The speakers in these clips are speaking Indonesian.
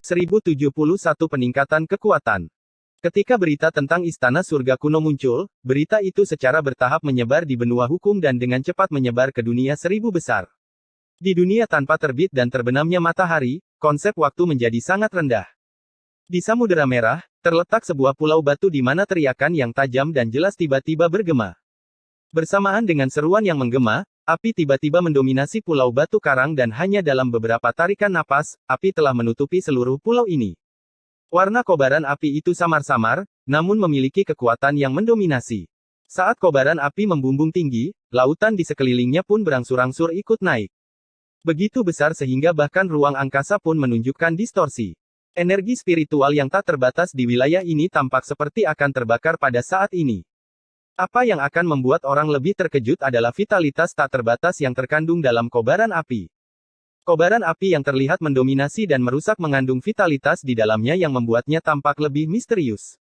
1071 Peningkatan Kekuatan. Ketika berita tentang Istana Surga Kuno muncul, berita itu secara bertahap menyebar di benua hukum dan dengan cepat menyebar ke dunia seribu besar. Di dunia tanpa terbit dan terbenamnya matahari, konsep waktu menjadi sangat rendah. Di Samudera Merah, terletak sebuah pulau batu di mana teriakan yang tajam dan jelas tiba-tiba bergema. Bersamaan dengan seruan yang menggema, api tiba-tiba mendominasi pulau batu karang dan hanya dalam beberapa tarikan napas, api telah menutupi seluruh pulau ini. Warna kobaran api itu samar-samar, namun memiliki kekuatan yang mendominasi. Saat kobaran api membumbung tinggi, lautan di sekelilingnya pun berangsur-angsur ikut naik. Begitu besar sehingga bahkan ruang angkasa pun menunjukkan distorsi. Energi spiritual yang tak terbatas di wilayah ini tampak seperti akan terbakar pada saat ini. Apa yang akan membuat orang lebih terkejut adalah vitalitas tak terbatas yang terkandung dalam kobaran api. Kobaran api yang terlihat mendominasi dan merusak mengandung vitalitas di dalamnya yang membuatnya tampak lebih misterius.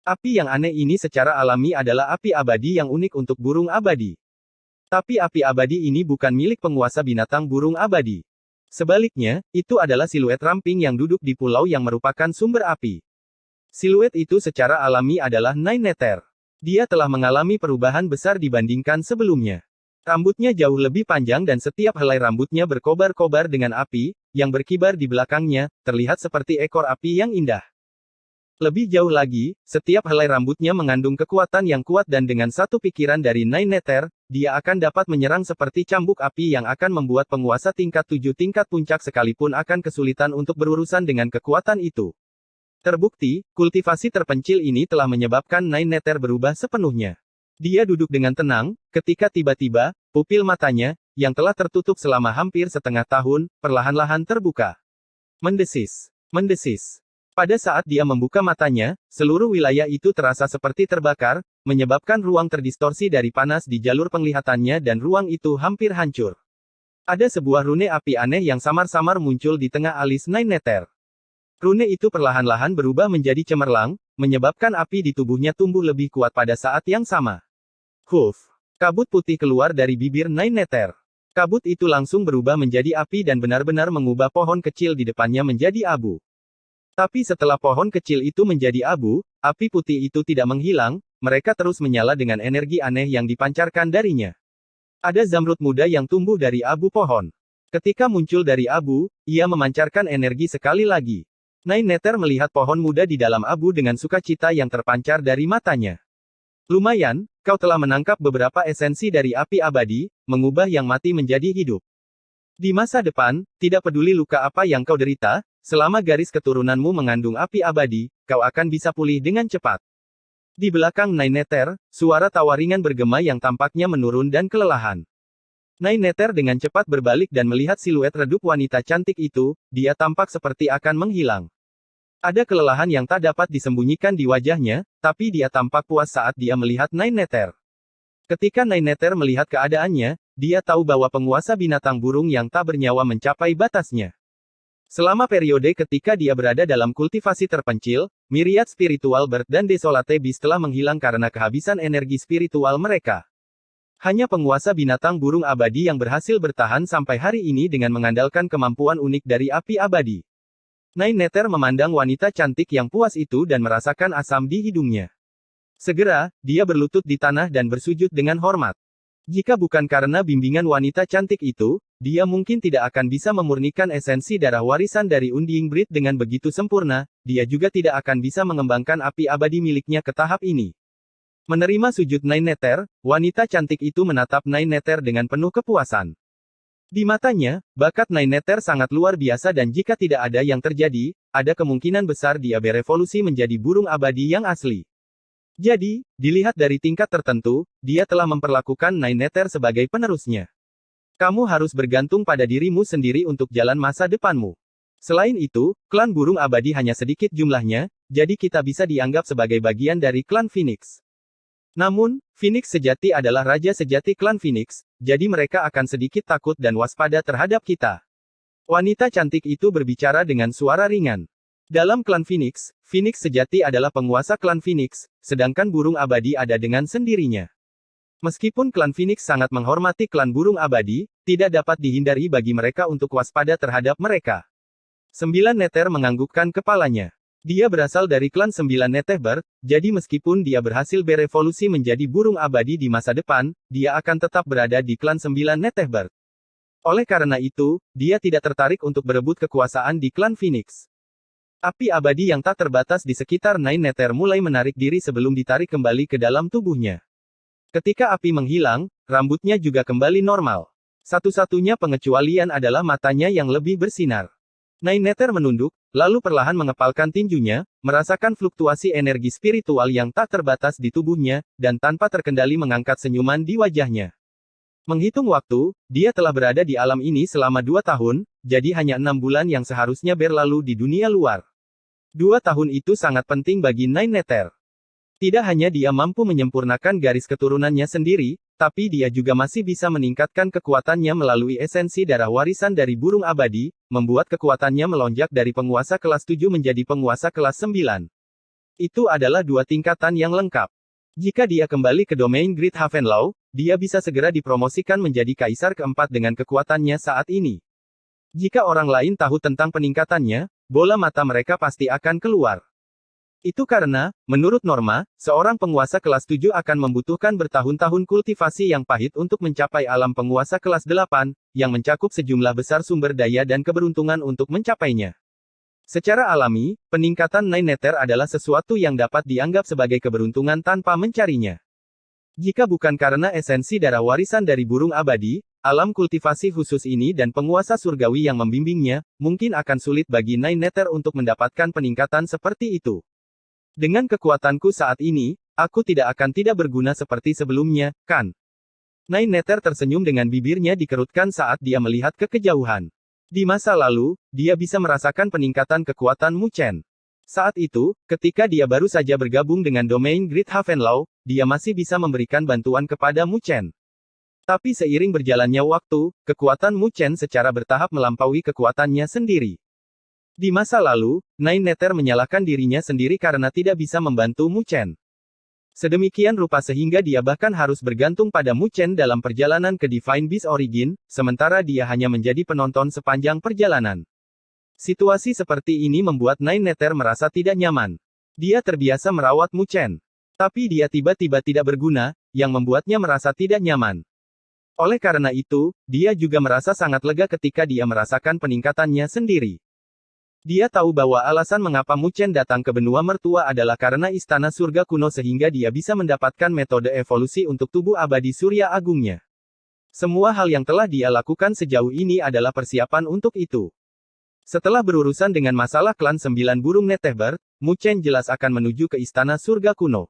Api yang aneh ini secara alami adalah api abadi yang unik untuk burung abadi. Tapi api abadi ini bukan milik penguasa binatang burung abadi. Sebaliknya, itu adalah siluet ramping yang duduk di pulau yang merupakan sumber api. Siluet itu secara alami adalah Nine Nether. Dia telah mengalami perubahan besar dibandingkan sebelumnya. Rambutnya jauh lebih panjang dan setiap helai rambutnya berkobar-kobar dengan api, yang berkibar di belakangnya, terlihat seperti ekor api yang indah. Lebih jauh lagi, setiap helai rambutnya mengandung kekuatan yang kuat dan dengan satu pikiran dari Nine Nether, dia akan dapat menyerang seperti cambuk api yang akan membuat penguasa tingkat 7 tingkat puncak sekalipun akan kesulitan untuk berurusan dengan kekuatan itu. Terbukti, kultivasi terpencil ini telah menyebabkan Nine Nether berubah sepenuhnya. Dia duduk dengan tenang, ketika tiba-tiba, pupil matanya, yang telah tertutup selama hampir setengah tahun, perlahan-lahan terbuka. Mendesis. Mendesis. Pada saat dia membuka matanya, seluruh wilayah itu terasa seperti terbakar, menyebabkan ruang terdistorsi dari panas di jalur penglihatannya dan ruang itu hampir hancur. Ada sebuah rune api aneh yang samar-samar muncul di tengah alis Nine Nether. Rune itu perlahan-lahan berubah menjadi cemerlang, menyebabkan api di tubuhnya tumbuh lebih kuat pada saat yang sama. Huff! Kabut putih keluar dari bibir Nine Nether. Kabut itu langsung berubah menjadi api dan benar-benar mengubah pohon kecil di depannya menjadi abu. Tapi setelah pohon kecil itu menjadi abu, api putih itu tidak menghilang, mereka terus menyala dengan energi aneh yang dipancarkan darinya. Ada zamrud muda yang tumbuh dari abu pohon. Ketika muncul dari abu, ia memancarkan energi sekali lagi. Nine Nether melihat pohon muda di dalam abu dengan sukacita yang terpancar dari matanya. Lumayan, kau telah menangkap beberapa esensi dari api abadi, mengubah yang mati menjadi hidup. Di masa depan, tidak peduli luka apa yang kau derita, selama garis keturunanmu mengandung api abadi, kau akan bisa pulih dengan cepat. Di belakang Nine Nether, suara tawa ringan bergema yang tampaknya menurun dan kelelahan. Nine Nether dengan cepat berbalik dan melihat siluet redup wanita cantik itu, dia tampak seperti akan menghilang. Ada kelelahan yang tak dapat disembunyikan di wajahnya, tapi dia tampak puas saat dia melihat Nine Nether. Ketika Nine Nether melihat keadaannya, dia tahu bahwa penguasa binatang burung yang tak bernyawa mencapai batasnya. Selama periode ketika dia berada dalam kultivasi terpencil, Myriad Spiritual Bird dan Desolate Beast telah menghilang karena kehabisan energi spiritual mereka. Hanya penguasa binatang burung abadi yang berhasil bertahan sampai hari ini dengan mengandalkan kemampuan unik dari api abadi. Nine Nether memandang wanita cantik yang puas itu dan merasakan asam di hidungnya. Segera, dia berlutut di tanah dan bersujud dengan hormat. Jika bukan karena bimbingan wanita cantik itu, dia mungkin tidak akan bisa memurnikan esensi darah warisan dari Undying Breed dengan begitu sempurna, dia juga tidak akan bisa mengembangkan api abadi miliknya ke tahap ini. Menerima sujud Nine Nether, wanita cantik itu menatap Nine Nether dengan penuh kepuasan. Di matanya, bakat Nine Nether sangat luar biasa dan jika tidak ada yang terjadi, ada kemungkinan besar dia berevolusi menjadi burung abadi yang asli. Jadi, dilihat dari tingkat tertentu, dia telah memperlakukan Nine Nether sebagai penerusnya. Kamu harus bergantung pada dirimu sendiri untuk jalan masa depanmu. Selain itu, klan burung abadi hanya sedikit jumlahnya, jadi kita bisa dianggap sebagai bagian dari klan Phoenix. Namun, Phoenix sejati adalah raja sejati klan Phoenix, jadi mereka akan sedikit takut dan waspada terhadap kita. Wanita cantik itu berbicara dengan suara ringan. Dalam klan Phoenix, Phoenix sejati adalah penguasa klan Phoenix, sedangkan burung abadi ada dengan sendirinya. Meskipun klan Phoenix sangat menghormati klan burung abadi, tidak dapat dihindari bagi mereka untuk waspada terhadap mereka. 9 Nether menganggukkan kepalanya. Dia berasal dari klan 9 Nether, jadi meskipun dia berhasil berevolusi menjadi burung abadi di masa depan, dia akan tetap berada di klan 9 Nether. Oleh karena itu, dia tidak tertarik untuk berebut kekuasaan di klan Phoenix. Api abadi yang tak terbatas di sekitar Nine Nether mulai menarik diri sebelum ditarik kembali ke dalam tubuhnya. Ketika api menghilang, rambutnya juga kembali normal. Satu-satunya pengecualian adalah matanya yang lebih bersinar. Nine Nether menunduk, lalu perlahan mengepalkan tinjunya, merasakan fluktuasi energi spiritual yang tak terbatas di tubuhnya, dan tanpa terkendali mengangkat senyuman di wajahnya. Menghitung waktu, dia telah berada di alam ini selama 2 tahun, jadi hanya 6 bulan yang seharusnya berlalu di dunia luar. 2 tahun itu sangat penting bagi Nine Nether. Tidak hanya dia mampu menyempurnakan garis keturunannya sendiri, tapi dia juga masih bisa meningkatkan kekuatannya melalui esensi darah warisan dari burung abadi, membuat kekuatannya melonjak dari penguasa kelas 7 menjadi penguasa kelas 9. Itu adalah 2 tingkatan yang lengkap. Jika dia kembali ke domain Great Havenlaw, dia bisa segera dipromosikan menjadi kaisar keempat dengan kekuatannya saat ini. Jika orang lain tahu tentang peningkatannya, bola mata mereka pasti akan keluar. Itu karena, menurut norma, seorang penguasa kelas 7 akan membutuhkan bertahun-tahun kultivasi yang pahit untuk mencapai alam penguasa kelas 8, yang mencakup sejumlah besar sumber daya dan keberuntungan untuk mencapainya. Secara alami, peningkatan Nine Nether adalah sesuatu yang dapat dianggap sebagai keberuntungan tanpa mencarinya. Jika bukan karena esensi darah warisan dari burung abadi, alam kultivasi khusus ini dan penguasa surgawi yang membimbingnya, mungkin akan sulit bagi Nine Nether untuk mendapatkan peningkatan seperti itu. Dengan kekuatanku saat ini, aku tidak akan tidak berguna seperti sebelumnya, kan? Nine Nether tersenyum dengan bibirnya dikerutkan saat dia melihat ke kejauhan. Di masa lalu, dia bisa merasakan peningkatan kekuatan Mu Chen. Saat itu, ketika dia baru saja bergabung dengan domain Great Havenlaw, dia masih bisa memberikan bantuan kepada Mu Chen. Tapi seiring berjalannya waktu, kekuatan Mu Chen secara bertahap melampaui kekuatannya sendiri. Di masa lalu, Nine Nether menyalahkan dirinya sendiri karena tidak bisa membantu Mu Chen. Sedemikian rupa sehingga dia bahkan harus bergantung pada Mu Chen dalam perjalanan ke Divine Beast Origin, sementara dia hanya menjadi penonton sepanjang perjalanan. Situasi seperti ini membuat Nine Nether merasa tidak nyaman. Dia terbiasa merawat Mu Chen. Tapi dia tiba-tiba tidak berguna, yang membuatnya merasa tidak nyaman. Oleh karena itu, dia juga merasa sangat lega ketika dia merasakan peningkatannya sendiri. Dia tahu bahwa alasan mengapa Mu Chen datang ke benua mertua adalah karena istana surga kuno sehingga dia bisa mendapatkan metode evolusi untuk tubuh abadi surya agungnya. Semua hal yang telah dia lakukan sejauh ini adalah persiapan untuk itu. Setelah berurusan dengan masalah klan 9 burung Nether, Mu Chen jelas akan menuju ke istana surga kuno.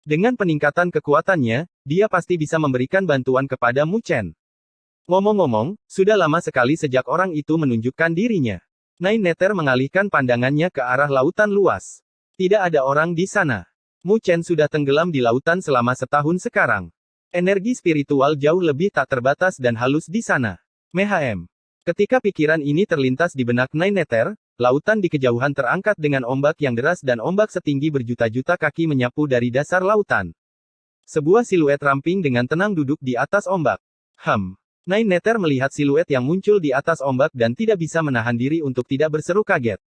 Dengan peningkatan kekuatannya, dia pasti bisa memberikan bantuan kepada Mu Chen. Ngomong-ngomong, sudah lama sekali sejak orang itu menunjukkan dirinya. Nine Nether mengalihkan pandangannya ke arah lautan luas. Tidak ada orang di sana. Mu Chen sudah tenggelam di lautan selama setahun sekarang. Energi spiritual jauh lebih tak terbatas dan halus di sana. MHM. Ketika pikiran ini terlintas di benak Nine Nether, lautan di kejauhan terangkat dengan ombak yang deras dan ombak setinggi berjuta-juta kaki menyapu dari dasar lautan. Sebuah siluet ramping dengan tenang duduk di atas ombak. Nine Nether melihat siluet yang muncul di atas ombak dan tidak bisa menahan diri untuk tidak berseru kaget.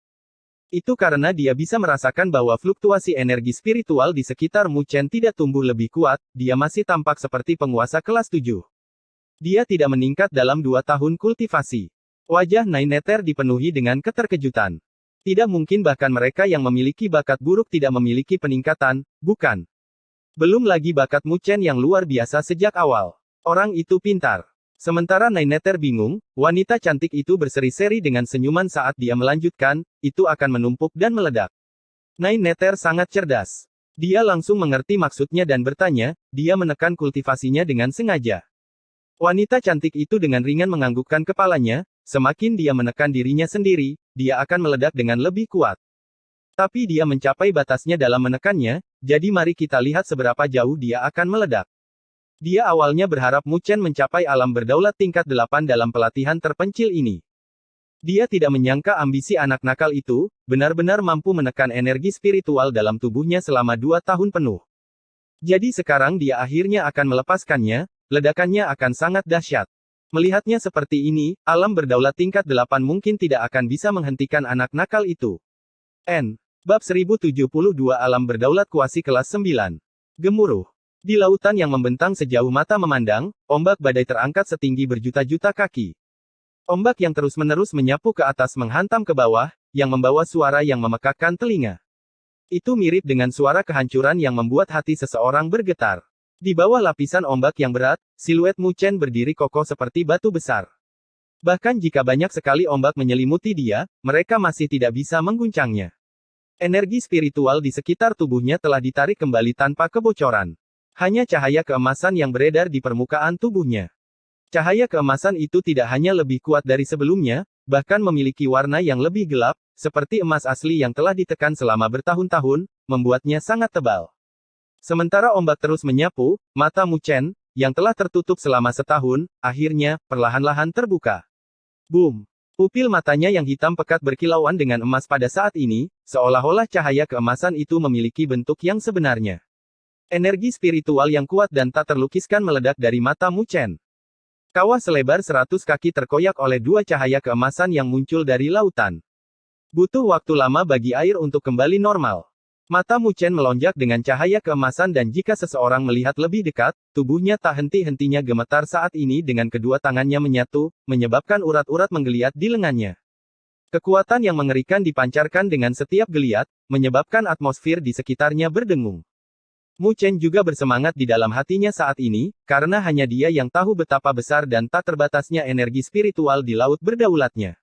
Itu karena dia bisa merasakan bahwa fluktuasi energi spiritual di sekitar Mu Chen tidak tumbuh lebih kuat, dia masih tampak seperti penguasa kelas 7. Dia tidak meningkat dalam 2 tahun kultivasi. Wajah Nine Nether dipenuhi dengan keterkejutan. Tidak mungkin bahkan mereka yang memiliki bakat buruk tidak memiliki peningkatan, bukan? Belum lagi bakat Mu Chen yang luar biasa sejak awal. Orang itu pintar. Sementara Nine Nether bingung, wanita cantik itu berseri-seri dengan senyuman saat dia melanjutkan, itu akan menumpuk dan meledak. Nine Nether sangat cerdas. Dia langsung mengerti maksudnya dan bertanya, dia menekan kultivasinya dengan sengaja. Wanita cantik itu dengan ringan menganggukkan kepalanya, semakin dia menekan dirinya sendiri, dia akan meledak dengan lebih kuat. Tapi dia mencapai batasnya dalam menekannya, jadi mari kita lihat seberapa jauh dia akan meledak. Dia awalnya berharap Mu Chen mencapai alam berdaulat tingkat 8 dalam pelatihan terpencil ini. Dia tidak menyangka ambisi anak nakal itu, benar-benar mampu menekan energi spiritual dalam tubuhnya selama 2 tahun penuh. Jadi sekarang dia akhirnya akan melepaskannya, ledakannya akan sangat dahsyat. Melihatnya seperti ini, alam berdaulat tingkat 8 mungkin tidak akan bisa menghentikan anak nakal itu. Bab 1072 Alam Berdaulat Kuasi Kelas 9. Gemuruh. Di lautan yang membentang sejauh mata memandang, ombak badai terangkat setinggi berjuta-juta kaki. Ombak yang terus-menerus menyapu ke atas menghantam ke bawah, yang membawa suara yang memekakkan telinga. Itu mirip dengan suara kehancuran yang membuat hati seseorang bergetar. Di bawah lapisan ombak yang berat, siluet Mu Chen berdiri kokoh seperti batu besar. Bahkan jika banyak sekali ombak menyelimuti dia, mereka masih tidak bisa mengguncangnya. Energi spiritual di sekitar tubuhnya telah ditarik kembali tanpa kebocoran. Hanya cahaya keemasan yang beredar di permukaan tubuhnya. Cahaya keemasan itu tidak hanya lebih kuat dari sebelumnya, bahkan memiliki warna yang lebih gelap, seperti emas asli yang telah ditekan selama bertahun-tahun, membuatnya sangat tebal. Sementara ombak terus menyapu, mata Mu Chen, yang telah tertutup selama setahun, akhirnya, perlahan-lahan terbuka. Boom! Pupil matanya yang hitam pekat berkilauan dengan emas pada saat ini, seolah-olah cahaya keemasan itu memiliki bentuk yang sebenarnya. Energi spiritual yang kuat dan tak terlukiskan meledak dari mata Mu Chen. Kawah selebar 100 kaki terkoyak oleh dua cahaya keemasan yang muncul dari lautan. Butuh waktu lama bagi air untuk kembali normal. Mata Mu Chen melonjak dengan cahaya keemasan dan jika seseorang melihat lebih dekat, tubuhnya tak henti-hentinya gemetar saat ini dengan kedua tangannya menyatu, menyebabkan urat-urat menggeliat di lengannya. Kekuatan yang mengerikan dipancarkan dengan setiap geliat, menyebabkan atmosfer di sekitarnya berdengung. Mu Chen juga bersemangat di dalam hatinya saat ini, karena hanya dia yang tahu betapa besar dan tak terbatasnya energi spiritual di laut berdaulatnya.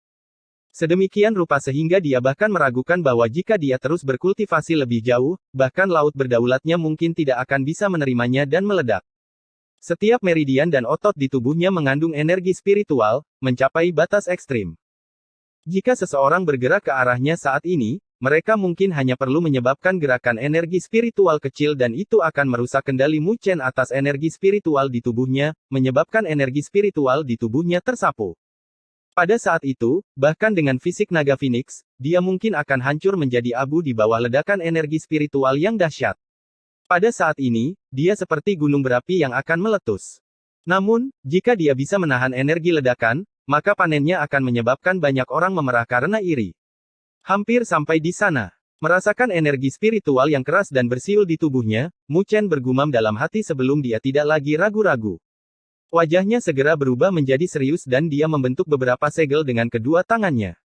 Sedemikian rupa sehingga dia bahkan meragukan bahwa jika dia terus berkultivasi lebih jauh, bahkan laut berdaulatnya mungkin tidak akan bisa menerimanya dan meledak. Setiap meridian dan otot di tubuhnya mengandung energi spiritual, mencapai batas ekstrim. Jika seseorang bergerak ke arahnya saat ini, mereka mungkin hanya perlu menyebabkan gerakan energi spiritual kecil dan itu akan merusak kendali Mu Chen atas energi spiritual di tubuhnya, menyebabkan energi spiritual di tubuhnya tersapu. Pada saat itu, bahkan dengan fisik naga Phoenix, dia mungkin akan hancur menjadi abu di bawah ledakan energi spiritual yang dahsyat. Pada saat ini, dia seperti gunung berapi yang akan meletus. Namun, jika dia bisa menahan energi ledakan, maka panennya akan menyebabkan banyak orang memerah karena iri. Hampir sampai di sana. Merasakan energi spiritual yang keras dan bersiul di tubuhnya, Mu Chen bergumam dalam hati sebelum dia tidak lagi ragu-ragu. Wajahnya segera berubah menjadi serius dan dia membentuk beberapa segel dengan kedua tangannya.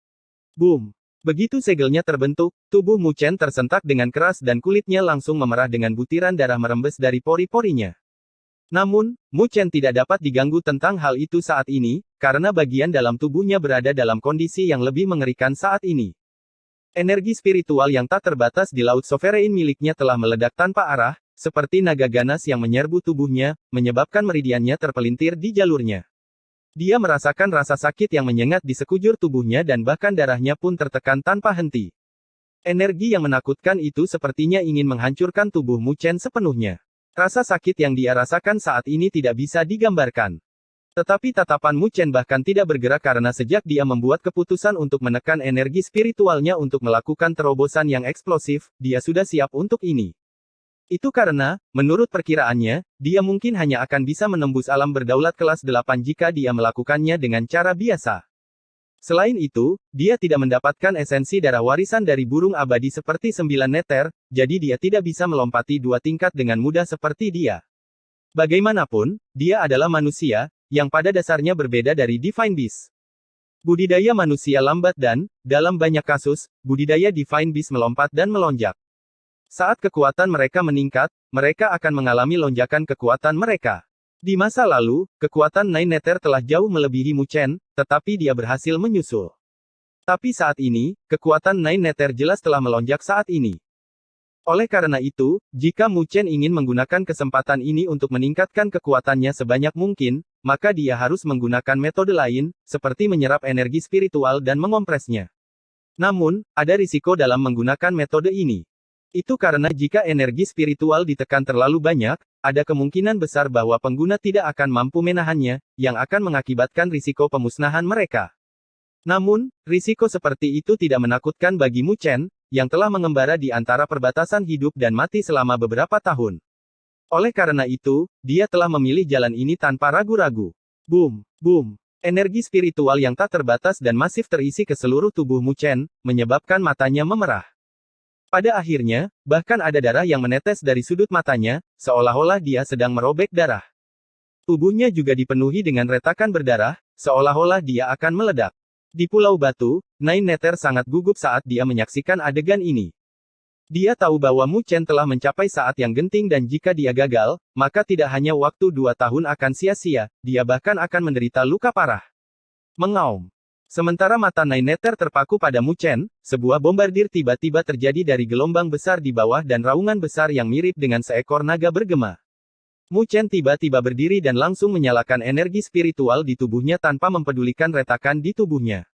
Boom! Begitu segelnya terbentuk, tubuh Mu Chen tersentak dengan keras dan kulitnya langsung memerah dengan butiran darah merembes dari pori-porinya. Namun, Mu Chen tidak dapat diganggu tentang hal itu saat ini, karena bagian dalam tubuhnya berada dalam kondisi yang lebih mengerikan saat ini. Energi spiritual yang tak terbatas di Laut Sovereign miliknya telah meledak tanpa arah, seperti naga ganas yang menyerbu tubuhnya, menyebabkan meridiannya terpelintir di jalurnya. Dia merasakan rasa sakit yang menyengat di sekujur tubuhnya dan bahkan darahnya pun tertekan tanpa henti. Energi yang menakutkan itu sepertinya ingin menghancurkan tubuh Mu Chen sepenuhnya. Rasa sakit yang dia rasakan saat ini tidak bisa digambarkan. Tetapi tatapan Mu Chen bahkan tidak bergerak karena sejak dia membuat keputusan untuk menekan energi spiritualnya untuk melakukan terobosan yang eksplosif, dia sudah siap untuk ini. Itu karena, menurut perkiraannya, dia mungkin hanya akan bisa menembus alam berdaulat kelas 8 jika dia melakukannya dengan cara biasa. Selain itu, dia tidak mendapatkan esensi darah warisan dari burung abadi seperti 9 neter, jadi dia tidak bisa melompati 2 tingkat dengan mudah seperti dia. Bagaimanapun, dia adalah manusia, yang pada dasarnya berbeda dari Divine Beast. Budidaya manusia lambat dan, dalam banyak kasus, budidaya Divine Beast melompat dan melonjak. Saat kekuatan mereka meningkat, mereka akan mengalami lonjakan kekuatan mereka. Di masa lalu, kekuatan Nine Nether telah jauh melebihi Mu Chen, tetapi dia berhasil menyusul. Tapi saat ini, kekuatan Nine Nether jelas telah melonjak saat ini. Oleh karena itu, jika Mu Chen ingin menggunakan kesempatan ini untuk meningkatkan kekuatannya sebanyak mungkin, maka dia harus menggunakan metode lain, seperti menyerap energi spiritual dan mengompresnya. Namun, ada risiko dalam menggunakan metode ini. Itu karena jika energi spiritual ditekan terlalu banyak, ada kemungkinan besar bahwa pengguna tidak akan mampu menahannya, yang akan mengakibatkan risiko pemusnahan mereka. Namun, risiko seperti itu tidak menakutkan bagi Mu Chen, yang telah mengembara di antara perbatasan hidup dan mati selama beberapa tahun. Oleh karena itu, dia telah memilih jalan ini tanpa ragu-ragu. Boom, boom. Energi spiritual yang tak terbatas dan masif terisi ke seluruh tubuh Mu Chen, menyebabkan matanya memerah. Pada akhirnya, bahkan ada darah yang menetes dari sudut matanya, seolah-olah dia sedang merobek darah. Tubuhnya juga dipenuhi dengan retakan berdarah, seolah-olah dia akan meledak. Di Pulau Batu, Nine Nether sangat gugup saat dia menyaksikan adegan ini. Dia tahu bahwa Mu Chen telah mencapai saat yang genting dan jika dia gagal, maka tidak hanya waktu 2 tahun akan sia-sia, dia bahkan akan menderita luka parah. Mengaum. Sementara mata Nine Nether terpaku pada Mu Chen, sebuah bombardir tiba-tiba terjadi dari gelombang besar di bawah dan raungan besar yang mirip dengan seekor naga bergema. Mu Chen tiba-tiba berdiri dan langsung menyalakan energi spiritual di tubuhnya tanpa mempedulikan retakan di tubuhnya.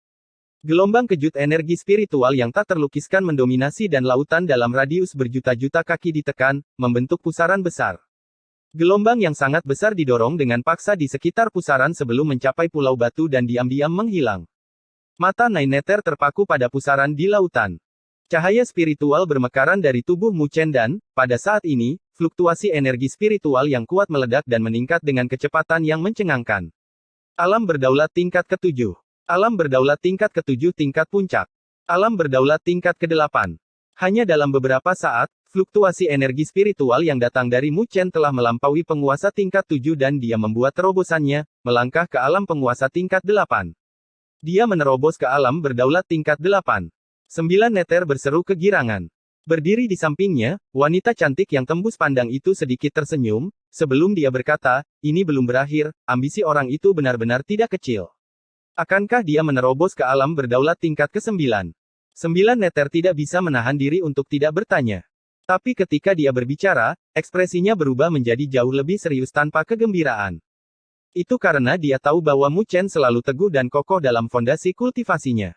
Gelombang kejut energi spiritual yang tak terlukiskan mendominasi dan lautan dalam radius berjuta-juta kaki ditekan, membentuk pusaran besar. Gelombang yang sangat besar didorong dengan paksa di sekitar pusaran sebelum mencapai Pulau Batu dan diam-diam menghilang. Mata Nine Nether terpaku pada pusaran di lautan. Cahaya spiritual bermekaran dari tubuh Mu Chen dan, pada saat ini, fluktuasi energi spiritual yang kuat meledak dan meningkat dengan kecepatan yang mencengangkan. Alam berdaulat tingkat ke-7. Alam berdaulat tingkat ke-7 tingkat puncak. Alam berdaulat tingkat ke-8. Hanya dalam beberapa saat, fluktuasi energi spiritual yang datang dari Mu Chen telah melampaui penguasa tingkat 7 dan dia membuat terobosannya, melangkah ke alam penguasa tingkat 8. Dia menerobos ke alam berdaulat tingkat 8. 9 Nether berseru kegirangan. Berdiri di sampingnya, wanita cantik yang tembus pandang itu sedikit tersenyum, sebelum dia berkata, ini belum berakhir, ambisi orang itu benar-benar tidak kecil. Akankah dia menerobos ke alam berdaulat tingkat ke-9? 9 Nether tidak bisa menahan diri untuk tidak bertanya. Tapi ketika dia berbicara, ekspresinya berubah menjadi jauh lebih serius tanpa kegembiraan. Itu karena dia tahu bahwa Mu Chen selalu teguh dan kokoh dalam fondasi kultivasinya.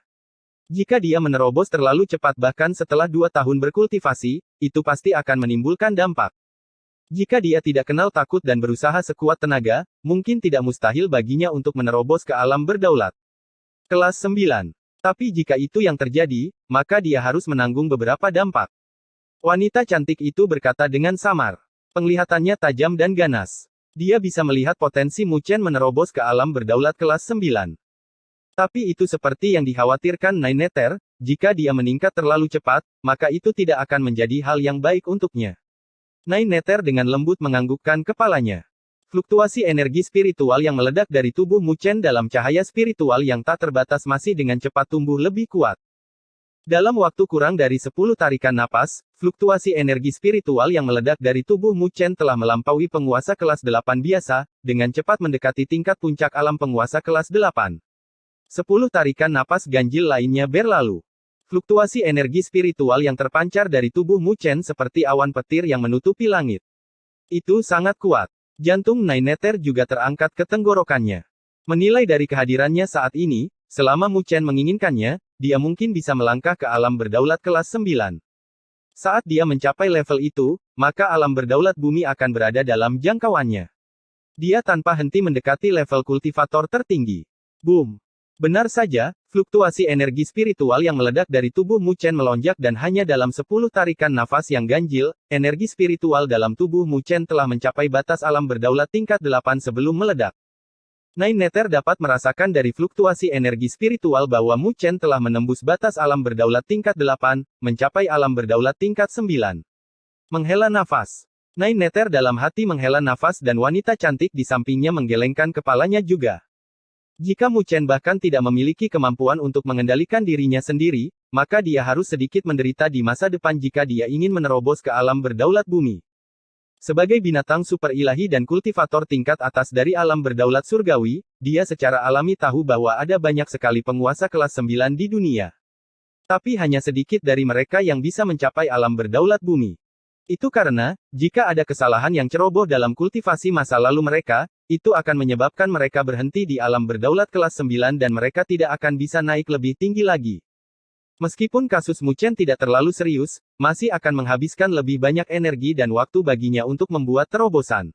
Jika dia menerobos terlalu cepat bahkan setelah 2 tahun berkultivasi, itu pasti akan menimbulkan dampak. Jika dia tidak kenal takut dan berusaha sekuat tenaga, mungkin tidak mustahil baginya untuk menerobos ke alam berdaulat. Kelas 9. Tapi jika itu yang terjadi, maka dia harus menanggung beberapa dampak. Wanita cantik itu berkata dengan samar. Penglihatannya tajam dan ganas. Dia bisa melihat potensi Mu Chen menerobos ke alam berdaulat kelas 9. Tapi itu seperti yang dikhawatirkan Nine Nether, jika dia meningkat terlalu cepat, maka itu tidak akan menjadi hal yang baik untuknya. Nine Nether dengan lembut menganggukkan kepalanya. Fluktuasi energi spiritual yang meledak dari tubuh Mu Chen dalam cahaya spiritual yang tak terbatas masih dengan cepat tumbuh lebih kuat. Dalam waktu kurang dari 10 tarikan napas, fluktuasi energi spiritual yang meledak dari tubuh Mu Chen telah melampaui penguasa kelas 8 biasa, dengan cepat mendekati tingkat puncak alam penguasa kelas 8. 10 tarikan napas ganjil lainnya berlalu. Fluktuasi energi spiritual yang terpancar dari tubuh Mu Chen seperti awan petir yang menutupi langit. Itu sangat kuat. Jantung Nine Nether juga terangkat ke tenggorokannya. Menilai dari kehadirannya saat ini, selama Mu Chen menginginkannya, dia mungkin bisa melangkah ke alam berdaulat kelas 9. Saat dia mencapai level itu, maka alam berdaulat bumi akan berada dalam jangkauannya. Dia tanpa henti mendekati level kultivator tertinggi. Boom! Benar saja, fluktuasi energi spiritual yang meledak dari tubuh Mu Chen melonjak dan hanya dalam 10 tarikan nafas yang ganjil, energi spiritual dalam tubuh Mu Chen telah mencapai batas alam berdaulat tingkat 8 sebelum meledak. Nine Nether dapat merasakan dari fluktuasi energi spiritual bahwa Mu Chen telah menembus batas alam berdaulat tingkat 8, mencapai alam berdaulat tingkat 9. Menghela nafas. Nine Nether dalam hati menghela nafas dan wanita cantik di sampingnya menggelengkan kepalanya juga. Jika Mu Chen bahkan tidak memiliki kemampuan untuk mengendalikan dirinya sendiri, maka dia harus sedikit menderita di masa depan jika dia ingin menerobos ke alam berdaulat bumi. Sebagai binatang super ilahi dan kultivator tingkat atas dari alam berdaulat surgawi, dia secara alami tahu bahwa ada banyak sekali penguasa kelas 9 di dunia. Tapi hanya sedikit dari mereka yang bisa mencapai alam berdaulat bumi. Itu karena, jika ada kesalahan yang ceroboh dalam kultivasi masa lalu mereka, itu akan menyebabkan mereka berhenti di alam berdaulat kelas 9 dan mereka tidak akan bisa naik lebih tinggi lagi. Meskipun kasus Mu Chen tidak terlalu serius, masih akan menghabiskan lebih banyak energi dan waktu baginya untuk membuat terobosan.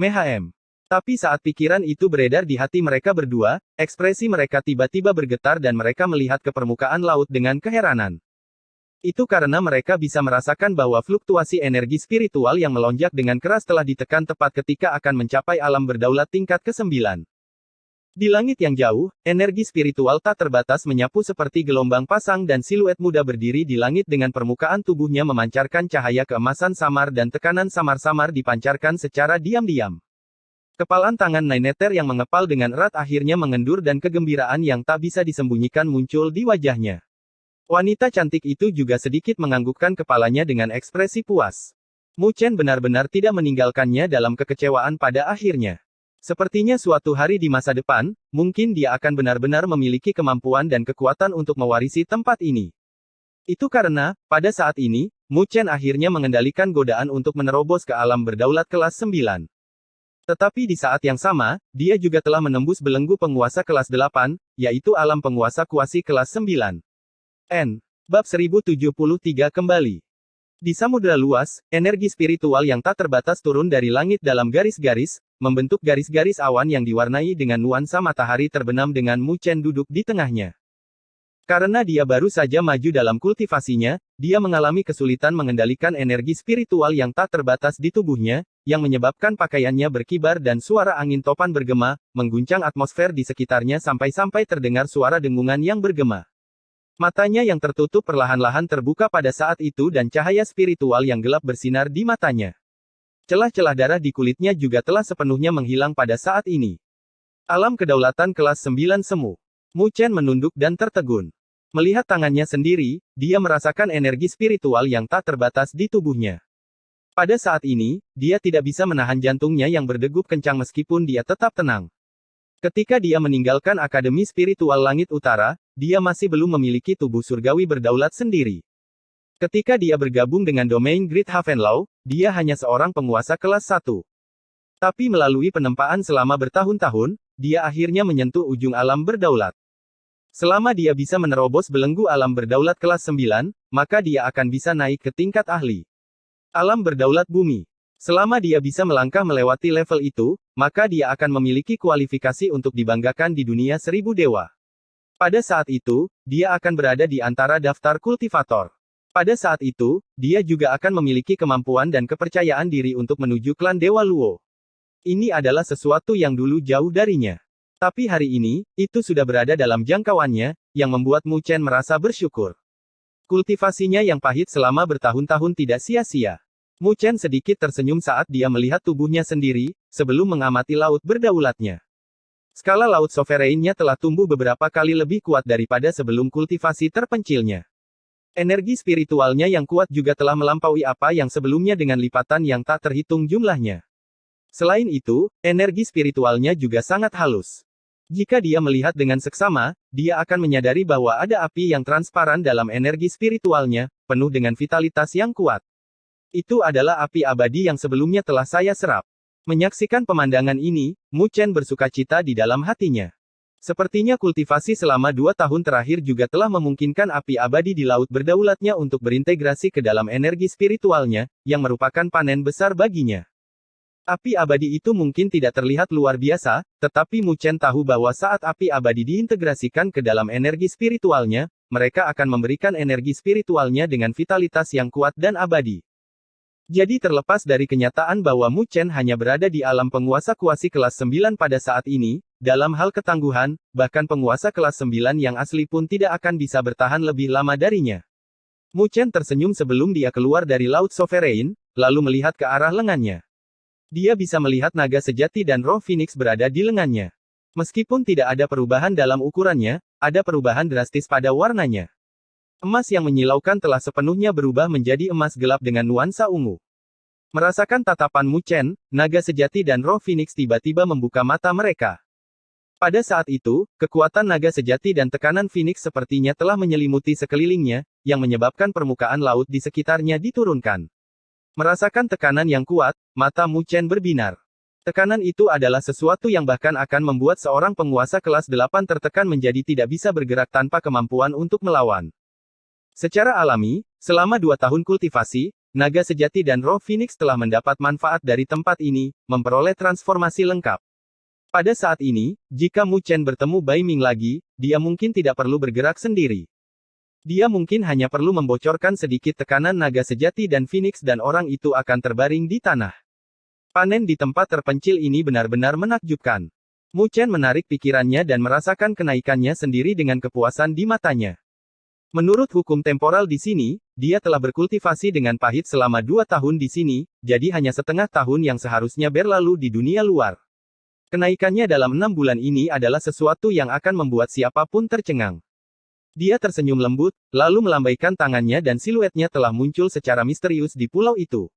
MHM. Tapi saat pikiran itu beredar di hati mereka berdua, ekspresi mereka tiba-tiba bergetar dan mereka melihat ke permukaan laut dengan keheranan. Itu karena mereka bisa merasakan bahwa fluktuasi energi spiritual yang melonjak dengan keras telah ditekan tepat ketika akan mencapai alam berdaulat tingkat ke-9. Di langit yang jauh, energi spiritual tak terbatas menyapu seperti gelombang pasang dan siluet muda berdiri di langit dengan permukaan tubuhnya memancarkan cahaya keemasan samar dan tekanan samar-samar dipancarkan secara diam-diam. Kepalan tangan Naineter yang mengepal dengan erat akhirnya mengendur dan kegembiraan yang tak bisa disembunyikan muncul di wajahnya. Wanita cantik itu juga sedikit menganggukkan kepalanya dengan ekspresi puas. Mu Chen benar-benar tidak meninggalkannya dalam kekecewaan pada akhirnya. Sepertinya suatu hari di masa depan, mungkin dia akan benar-benar memiliki kemampuan dan kekuatan untuk mewarisi tempat ini. Itu karena, pada saat ini, Mu Chen akhirnya mengendalikan godaan untuk menerobos ke alam berdaulat kelas 9. Tetapi di saat yang sama, dia juga telah menembus belenggu penguasa kelas 8, yaitu alam penguasa kuasi kelas 9. Bab 1073 kembali. Di samudera luas, energi spiritual yang tak terbatas turun dari langit dalam garis-garis, membentuk garis-garis awan yang diwarnai dengan nuansa matahari terbenam dengan Mu Chen duduk di tengahnya. Karena dia baru saja maju dalam kultivasinya, dia mengalami kesulitan mengendalikan energi spiritual yang tak terbatas di tubuhnya, yang menyebabkan pakaiannya berkibar dan suara angin topan bergema, mengguncang atmosfer di sekitarnya sampai-sampai terdengar suara dengungan yang bergema. Matanya yang tertutup perlahan-lahan terbuka pada saat itu dan cahaya spiritual yang gelap bersinar di matanya. Celah-celah darah di kulitnya juga telah sepenuhnya menghilang pada saat ini. Alam kedaulatan kelas 9 semu. Mu Chen menunduk dan tertegun. Melihat tangannya sendiri, dia merasakan energi spiritual yang tak terbatas di tubuhnya. Pada saat ini, dia tidak bisa menahan jantungnya yang berdegup kencang meskipun dia tetap tenang. Ketika dia meninggalkan Akademi Spiritual Langit Utara, dia masih belum memiliki tubuh surgawi berdaulat sendiri. Ketika dia bergabung dengan domain Great Havenlau, dia hanya seorang penguasa kelas 1. Tapi melalui penempaan selama bertahun-tahun, dia akhirnya menyentuh ujung alam berdaulat. Selama dia bisa menerobos belenggu alam berdaulat kelas 9, maka dia akan bisa naik ke tingkat ahli alam berdaulat bumi. Selama dia bisa melangkah melewati level itu, maka dia akan memiliki kualifikasi untuk dibanggakan di dunia 1000 dewa. Pada saat itu, dia akan berada di antara daftar kultivator. Pada saat itu, dia juga akan memiliki kemampuan dan kepercayaan diri untuk menuju klan Dewa Luo. Ini adalah sesuatu yang dulu jauh darinya. Tapi hari ini, itu sudah berada dalam jangkauannya, yang membuat Mu Chen merasa bersyukur. Kultivasinya yang pahit selama bertahun-tahun tidak sia-sia. Mu Chen sedikit tersenyum saat dia melihat tubuhnya sendiri, sebelum mengamati laut berdaulatnya. Skala laut sovereignnya telah tumbuh beberapa kali lebih kuat daripada sebelum kultivasi terpencilnya. Energi spiritualnya yang kuat juga telah melampaui apa yang sebelumnya dengan lipatan yang tak terhitung jumlahnya. Selain itu, energi spiritualnya juga sangat halus. Jika dia melihat dengan seksama, dia akan menyadari bahwa ada api yang transparan dalam energi spiritualnya, penuh dengan vitalitas yang kuat. Itu adalah api abadi yang sebelumnya telah saya serap. Menyaksikan pemandangan ini, Mu Chen bersukacita di dalam hatinya. Sepertinya kultivasi selama 2 tahun terakhir juga telah memungkinkan api abadi di laut berdaulatnya untuk berintegrasi ke dalam energi spiritualnya, yang merupakan panen besar baginya. Api abadi itu mungkin tidak terlihat luar biasa, tetapi Mu Chen tahu bahwa saat api abadi diintegrasikan ke dalam energi spiritualnya, mereka akan memberikan energi spiritualnya dengan vitalitas yang kuat dan abadi. Jadi terlepas dari kenyataan bahwa Mu Chen hanya berada di alam penguasa kuasi kelas 9 pada saat ini, dalam hal ketangguhan, bahkan penguasa kelas 9 yang asli pun tidak akan bisa bertahan lebih lama darinya. Mu Chen tersenyum sebelum dia keluar dari Laut Sovereign, lalu melihat ke arah lengannya. Dia bisa melihat naga sejati dan roh Phoenix berada di lengannya. Meskipun tidak ada perubahan dalam ukurannya, ada perubahan drastis pada warnanya. Emas yang menyilaukan telah sepenuhnya berubah menjadi emas gelap dengan nuansa ungu. Merasakan tatapan Mu Chen, naga sejati dan roh Phoenix tiba-tiba membuka mata mereka. Pada saat itu, kekuatan naga sejati dan tekanan Phoenix sepertinya telah menyelimuti sekelilingnya, yang menyebabkan permukaan laut di sekitarnya diturunkan. Merasakan tekanan yang kuat, mata Mu Chen berbinar. Tekanan itu adalah sesuatu yang bahkan akan membuat seorang penguasa kelas 8 tertekan menjadi tidak bisa bergerak tanpa kemampuan untuk melawan. Secara alami, selama 2 tahun kultivasi, naga sejati dan roh Phoenix telah mendapat manfaat dari tempat ini, memperoleh transformasi lengkap. Pada saat ini, jika Mu Chen bertemu Bai Ming lagi, dia mungkin tidak perlu bergerak sendiri. Dia mungkin hanya perlu membocorkan sedikit tekanan naga sejati dan Phoenix dan orang itu akan terbaring di tanah. Panen di tempat terpencil ini benar-benar menakjubkan. Mu Chen menarik pikirannya dan merasakan kenaikannya sendiri dengan kepuasan di matanya. Menurut hukum temporal di sini, dia telah berkultivasi dengan pahit selama 2 tahun di sini, jadi hanya setengah tahun yang seharusnya berlalu di dunia luar. Kenaikannya dalam 6 bulan ini adalah sesuatu yang akan membuat siapapun tercengang. Dia tersenyum lembut, lalu melambaikan tangannya dan siluetnya telah muncul secara misterius di pulau itu.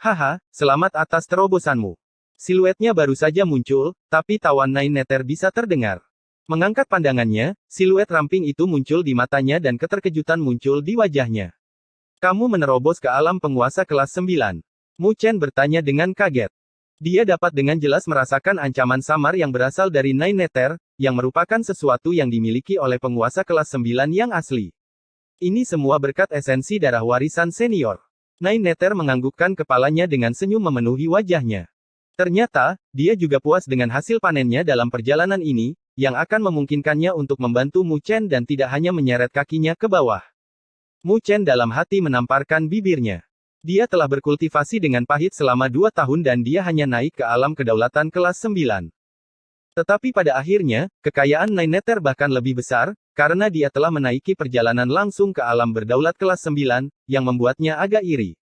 Haha, selamat atas terobosanmu. Siluetnya baru saja muncul, tapi tawan Nine Nether bisa terdengar. Mengangkat pandangannya, siluet ramping itu muncul di matanya dan keterkejutan muncul di wajahnya. Kamu menerobos ke alam penguasa kelas 9. Mu Chen bertanya dengan kaget. Dia dapat dengan jelas merasakan ancaman samar yang berasal dari Nine Nether, yang merupakan sesuatu yang dimiliki oleh penguasa kelas 9 yang asli. Ini semua berkat esensi darah warisan senior. Nine Nether menganggukkan kepalanya dengan senyum memenuhi wajahnya. Ternyata, dia juga puas dengan hasil panennya dalam perjalanan ini, yang akan memungkinkannya untuk membantu Mu Chen dan tidak hanya menyeret kakinya ke bawah. Mu Chen dalam hati menamparkan bibirnya. Dia telah berkultivasi dengan pahit selama 2 tahun dan dia hanya naik ke alam kedaulatan kelas 9. Tetapi pada akhirnya, kekayaan Nine Nether bahkan lebih besar, karena dia telah menaiki perjalanan langsung ke alam berdaulat kelas 9, yang membuatnya agak iri.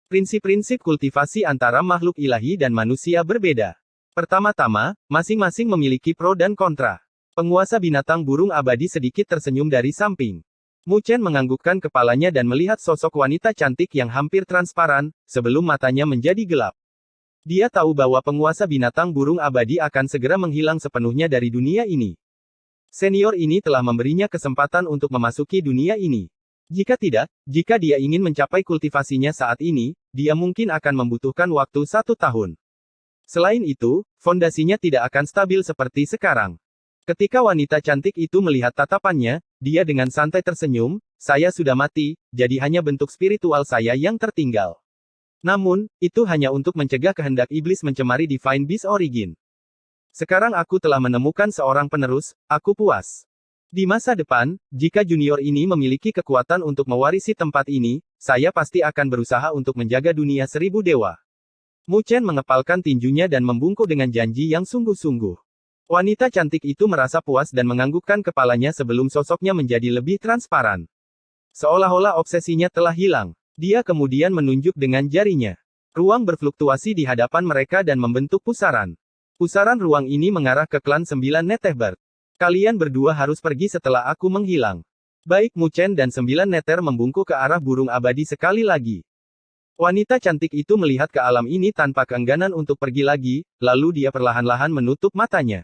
Prinsip-prinsip kultivasi antara makhluk ilahi dan manusia berbeda. Pertama-tama, masing-masing memiliki pro dan kontra. Penguasa binatang burung abadi sedikit tersenyum dari samping. Mu Chen menganggukkan kepalanya dan melihat sosok wanita cantik yang hampir transparan, sebelum matanya menjadi gelap. Dia tahu bahwa penguasa binatang burung abadi akan segera menghilang sepenuhnya dari dunia ini. Senior ini telah memberinya kesempatan untuk memasuki dunia ini. Jika tidak, jika dia ingin mencapai kultivasinya saat ini, dia mungkin akan membutuhkan waktu 1 tahun. Selain itu, fondasinya tidak akan stabil seperti sekarang. Ketika wanita cantik itu melihat tatapannya, dia dengan santai tersenyum, saya sudah mati, jadi hanya bentuk spiritual saya yang tertinggal. Namun, itu hanya untuk mencegah kehendak iblis mencemari Divine Beast Origin. Sekarang aku telah menemukan seorang penerus, aku puas. Di masa depan, jika junior ini memiliki kekuatan untuk mewarisi tempat ini, saya pasti akan berusaha untuk menjaga dunia 1000 dewa. Mu Chen mengepalkan tinjunya dan membungkuk dengan janji yang sungguh-sungguh. Wanita cantik itu merasa puas dan menganggukkan kepalanya sebelum sosoknya menjadi lebih transparan. Seolah-olah obsesinya telah hilang. Dia kemudian menunjuk dengan jarinya. Ruang berfluktuasi di hadapan mereka dan membentuk pusaran. Pusaran ruang ini mengarah ke klan 9 Nether. Kalian berdua harus pergi setelah aku menghilang. Baik Mu Chen dan 9 Nether membungkuk ke arah burung abadi sekali lagi. Wanita cantik itu melihat ke alam ini tanpa keengganan untuk pergi lagi, lalu dia perlahan-lahan menutup matanya.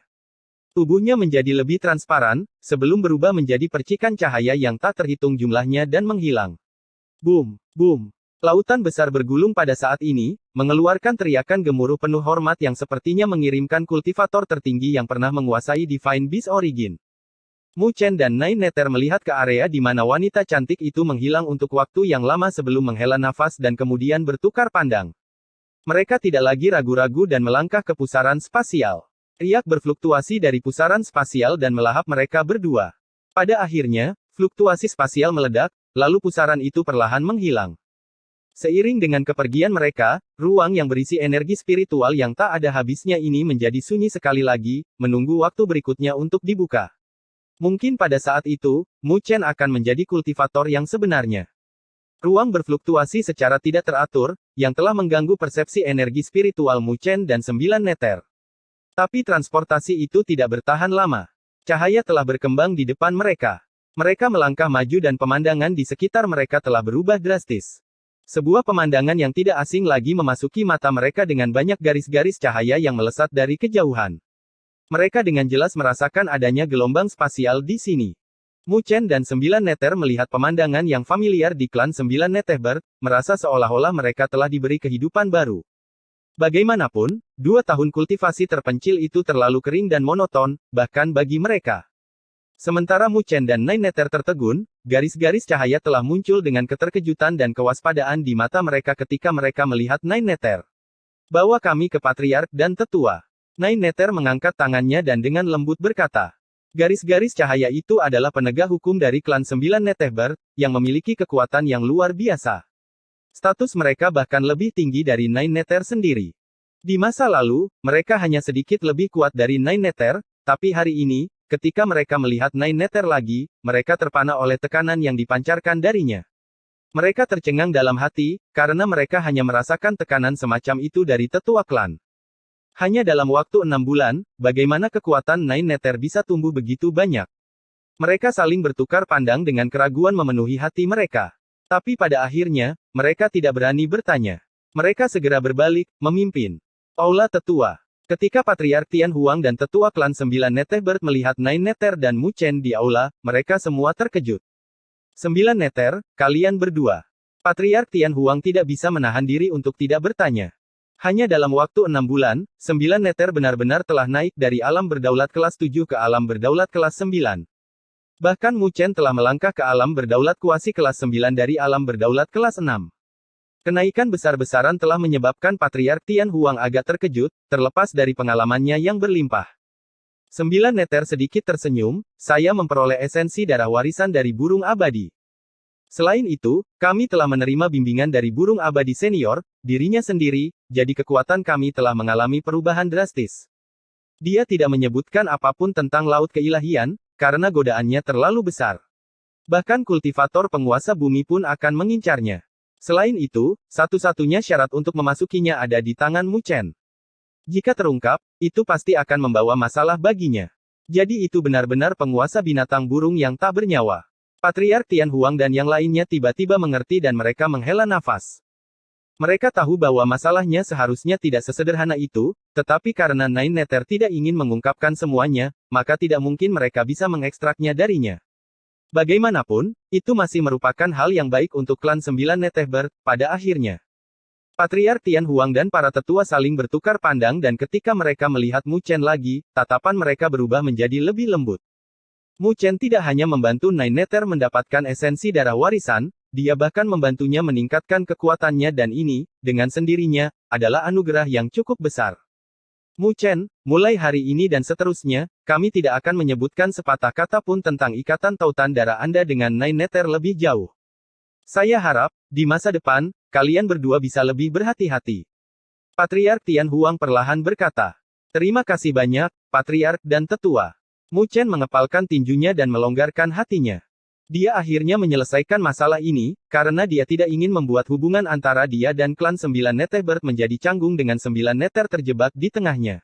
Tubuhnya menjadi lebih transparan, sebelum berubah menjadi percikan cahaya yang tak terhitung jumlahnya dan menghilang. Boom, boom. Lautan besar bergulung pada saat ini, mengeluarkan teriakan gemuruh penuh hormat yang sepertinya mengirimkan kultivator tertinggi yang pernah menguasai Divine Beast Origin. Mu Chen dan Nine Nether melihat ke area di mana wanita cantik itu menghilang untuk waktu yang lama sebelum menghela nafas dan kemudian bertukar pandang. Mereka tidak lagi ragu-ragu dan melangkah ke pusaran spasial. Riak berfluktuasi dari pusaran spasial dan melahap mereka berdua. Pada akhirnya, fluktuasi spasial meledak, lalu pusaran itu perlahan menghilang. Seiring dengan kepergian mereka, ruang yang berisi energi spiritual yang tak ada habisnya ini menjadi sunyi sekali lagi, menunggu waktu berikutnya untuk dibuka. Mungkin pada saat itu, Mu Chen akan menjadi kultivator yang sebenarnya. Ruang berfluktuasi secara tidak teratur, yang telah mengganggu persepsi energi spiritual Mu Chen dan 9 Nether. Tapi transportasi itu tidak bertahan lama. Cahaya telah berkembang di depan mereka. Mereka melangkah maju dan pemandangan di sekitar mereka telah berubah drastis. Sebuah pemandangan yang tidak asing lagi memasuki mata mereka dengan banyak garis-garis cahaya yang melesat dari kejauhan. Mereka dengan jelas merasakan adanya gelombang spasial di sini. Mu Chen dan 9 Nether melihat pemandangan yang familiar di klan 9 Nether, merasa seolah-olah mereka telah diberi kehidupan baru. Bagaimanapun, 2 tahun kultivasi terpencil itu terlalu kering dan monoton, bahkan bagi mereka. Sementara Mu Chen dan Nine Nether tertegun, garis-garis cahaya telah muncul dengan keterkejutan dan kewaspadaan di mata mereka ketika mereka melihat Nine Nether. Bawa kami ke Patriark dan Tetua. Nine Nether mengangkat tangannya dan dengan lembut berkata. Garis-garis cahaya itu adalah penegak hukum dari klan 9 Nether, yang memiliki kekuatan yang luar biasa. Status mereka bahkan lebih tinggi dari Nine Nether sendiri. Di masa lalu, mereka hanya sedikit lebih kuat dari Nine Nether, tapi hari ini, ketika mereka melihat Nine Nether lagi, mereka terpana oleh tekanan yang dipancarkan darinya. Mereka tercengang dalam hati, karena mereka hanya merasakan tekanan semacam itu dari tetua klan. Hanya dalam waktu 6 bulan, bagaimana kekuatan Nine Nether bisa tumbuh begitu banyak? Mereka saling bertukar pandang dengan keraguan memenuhi hati mereka. Tapi pada akhirnya, mereka tidak berani bertanya. Mereka segera berbalik, memimpin. Aula Tetua. Ketika Patriark Tian Huang dan Tetua Klan 9 Netherbird melihat Nine Nether dan Mu Chen di aula, mereka semua terkejut. 9 Nether, kalian berdua. Patriark Tian Huang tidak bisa menahan diri untuk tidak bertanya. Hanya dalam waktu 6 bulan, 9 Nether benar-benar telah naik dari alam berdaulat kelas 7 ke alam berdaulat kelas 9. Bahkan Mu Chen telah melangkah ke alam berdaulat kuasi kelas 9 dari alam berdaulat kelas 6. Kenaikan besar-besaran telah menyebabkan Patriark Tian Huang agak terkejut, terlepas dari pengalamannya yang berlimpah. 9 Nether sedikit tersenyum, saya memperoleh esensi darah warisan dari burung abadi. Selain itu, kami telah menerima bimbingan dari burung abadi senior, dirinya sendiri, jadi kekuatan kami telah mengalami perubahan drastis. Dia tidak menyebutkan apapun tentang laut keilahian, karena godaannya terlalu besar. Bahkan kultivator penguasa bumi pun akan mengincarnya. Selain itu, satu-satunya syarat untuk memasukinya ada di tangan Mu Chen. Jika terungkap, itu pasti akan membawa masalah baginya. Jadi itu benar-benar penguasa binatang burung yang tak bernyawa. Patriark Tian Huang dan yang lainnya tiba-tiba mengerti dan mereka menghela nafas. Mereka tahu bahwa masalahnya seharusnya tidak sesederhana itu, tetapi karena Nine Nether tidak ingin mengungkapkan semuanya, maka tidak mungkin mereka bisa mengekstraknya darinya. Bagaimanapun, itu masih merupakan hal yang baik untuk klan 9 Netherbird, pada akhirnya. Patriark Tian Huang dan para tetua saling bertukar pandang dan ketika mereka melihat Mu Chen lagi, tatapan mereka berubah menjadi lebih lembut. Mu Chen tidak hanya membantu Nine Nether mendapatkan esensi darah warisan, dia bahkan membantunya meningkatkan kekuatannya dan ini, dengan sendirinya, adalah anugerah yang cukup besar. Mu Chen, mulai hari ini dan seterusnya, kami tidak akan menyebutkan sepatah kata pun tentang ikatan tautan darah Anda dengan Nine Nether lebih jauh. Saya harap, di masa depan, kalian berdua bisa lebih berhati-hati. Patriark Tian Huang perlahan berkata. Terima kasih banyak, Patriark dan Tetua. Mu Chen mengepalkan tinjunya dan melonggarkan hatinya. Dia akhirnya menyelesaikan masalah ini, karena dia tidak ingin membuat hubungan antara dia dan klan 9 Netherbird menjadi canggung dengan 9 Nether terjebak di tengahnya.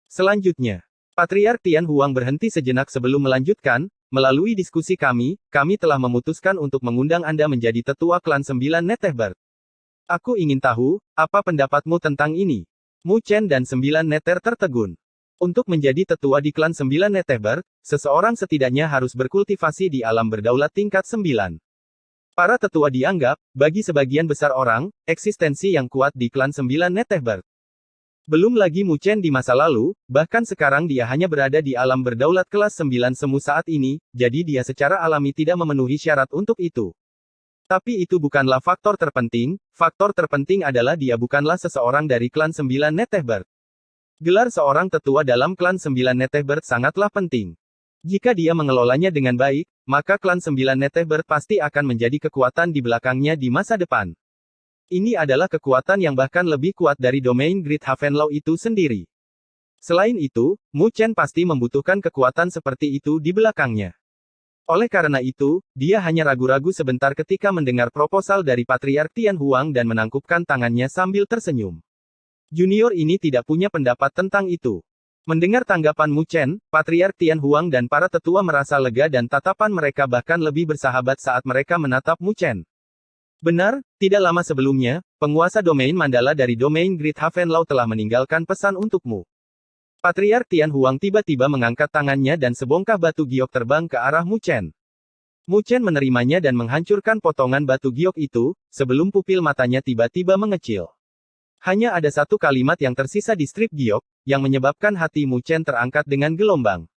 Selanjutnya, Patriark Tian Huang berhenti sejenak sebelum melanjutkan, melalui diskusi kami telah memutuskan untuk mengundang Anda menjadi tetua klan 9 Netherbird. Aku ingin tahu, apa pendapatmu tentang ini? Mu Chen dan 9 Nether tertegun. Untuk menjadi tetua di klan 9 Netherbird, seseorang setidaknya harus berkultivasi di alam berdaulat tingkat 9. Para tetua dianggap, bagi sebagian besar orang, eksistensi yang kuat di klan 9 Netherbird. Belum lagi Mu Chen di masa lalu, bahkan sekarang dia hanya berada di alam berdaulat kelas 9 semu saat ini, jadi dia secara alami tidak memenuhi syarat untuk itu. Tapi itu bukanlah faktor terpenting adalah dia bukanlah seseorang dari klan 9 Netherbird. Gelar seorang tetua dalam klan 9 Netherbird sangatlah penting. Jika dia mengelolanya dengan baik, maka klan 9 Netherbird pasti akan menjadi kekuatan di belakangnya di masa depan. Ini adalah kekuatan yang bahkan lebih kuat dari domain Great Havenlaw itu sendiri. Selain itu, Mu Chen pasti membutuhkan kekuatan seperti itu di belakangnya. Oleh karena itu, dia hanya ragu-ragu sebentar ketika mendengar proposal dari Patriark Tian Huang dan menangkupkan tangannya sambil tersenyum. Junior ini tidak punya pendapat tentang itu. Mendengar tanggapan Mu Chen, Patriark Tian Huang dan para tetua merasa lega dan tatapan mereka bahkan lebih bersahabat saat mereka menatap Mu Chen. Benar, tidak lama sebelumnya, penguasa domain Mandala dari domain Great Havenlaw telah meninggalkan pesan untukmu. Patriark Tian Huang tiba-tiba mengangkat tangannya dan sebongkah batu giok terbang ke arah Mu Chen. Mu Chen menerimanya dan menghancurkan potongan batu giok itu, sebelum pupil matanya tiba-tiba mengecil. Hanya ada satu kalimat yang tersisa di strip giok, yang menyebabkan hati Mu Chen terangkat dengan gelombang.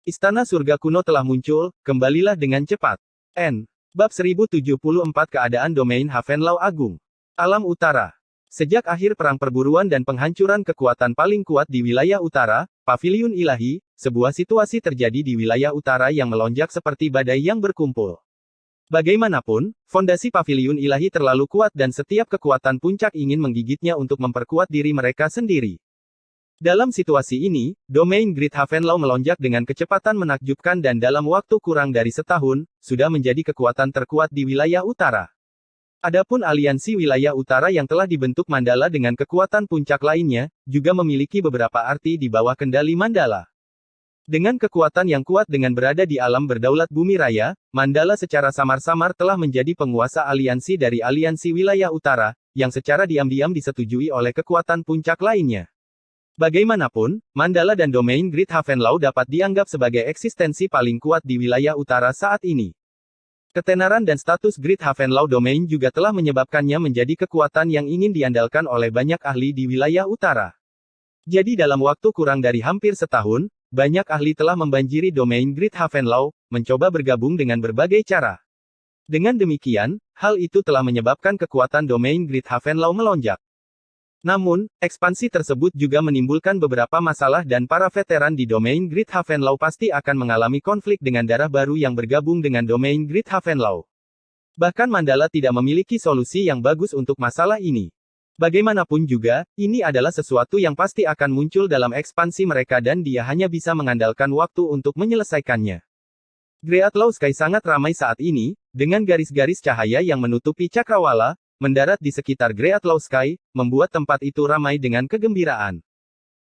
Istana surga kuno telah muncul, kembalilah dengan cepat. N. Bab 1074 Keadaan Domain Havenlaw Agung. Alam Utara. Sejak akhir perang perburuan dan penghancuran kekuatan paling kuat di wilayah utara, Paviliun Ilahi, sebuah situasi terjadi di wilayah utara yang melonjak seperti badai yang berkumpul. Bagaimanapun, fondasi paviliun ilahi terlalu kuat dan setiap kekuatan puncak ingin menggigitnya untuk memperkuat diri mereka sendiri. Dalam situasi ini, domain Great Havenlaw melonjak dengan kecepatan menakjubkan dan dalam waktu kurang dari setahun, sudah menjadi kekuatan terkuat di wilayah utara. Adapun aliansi wilayah utara yang telah dibentuk Mandala dengan kekuatan puncak lainnya, juga memiliki beberapa arti di bawah kendali Mandala. Dengan kekuatan yang kuat dengan berada di alam berdaulat bumi raya, Mandala secara samar-samar telah menjadi penguasa aliansi dari aliansi wilayah utara, yang secara diam-diam disetujui oleh kekuatan puncak lainnya. Bagaimanapun, Mandala dan domain Great Havenlaw dapat dianggap sebagai eksistensi paling kuat di wilayah utara saat ini. Ketenaran dan status Great Havenlaw Domain juga telah menyebabkannya menjadi kekuatan yang ingin diandalkan oleh banyak ahli di wilayah utara. Jadi dalam waktu kurang dari hampir setahun, banyak ahli telah membanjiri domain Great Havenlaw, mencoba bergabung dengan berbagai cara. Dengan demikian, hal itu telah menyebabkan kekuatan domain Great Havenlaw melonjak. Namun, ekspansi tersebut juga menimbulkan beberapa masalah dan para veteran di domain Great Havenlaw pasti akan mengalami konflik dengan darah baru yang bergabung dengan domain Great Havenlaw. Bahkan Mandala tidak memiliki solusi yang bagus untuk masalah ini. Bagaimanapun juga, ini adalah sesuatu yang pasti akan muncul dalam ekspansi mereka dan dia hanya bisa mengandalkan waktu untuk menyelesaikannya. Greatlaw Sky sangat ramai saat ini, dengan garis-garis cahaya yang menutupi cakrawala, mendarat di sekitar Greatlaw Sky, membuat tempat itu ramai dengan kegembiraan.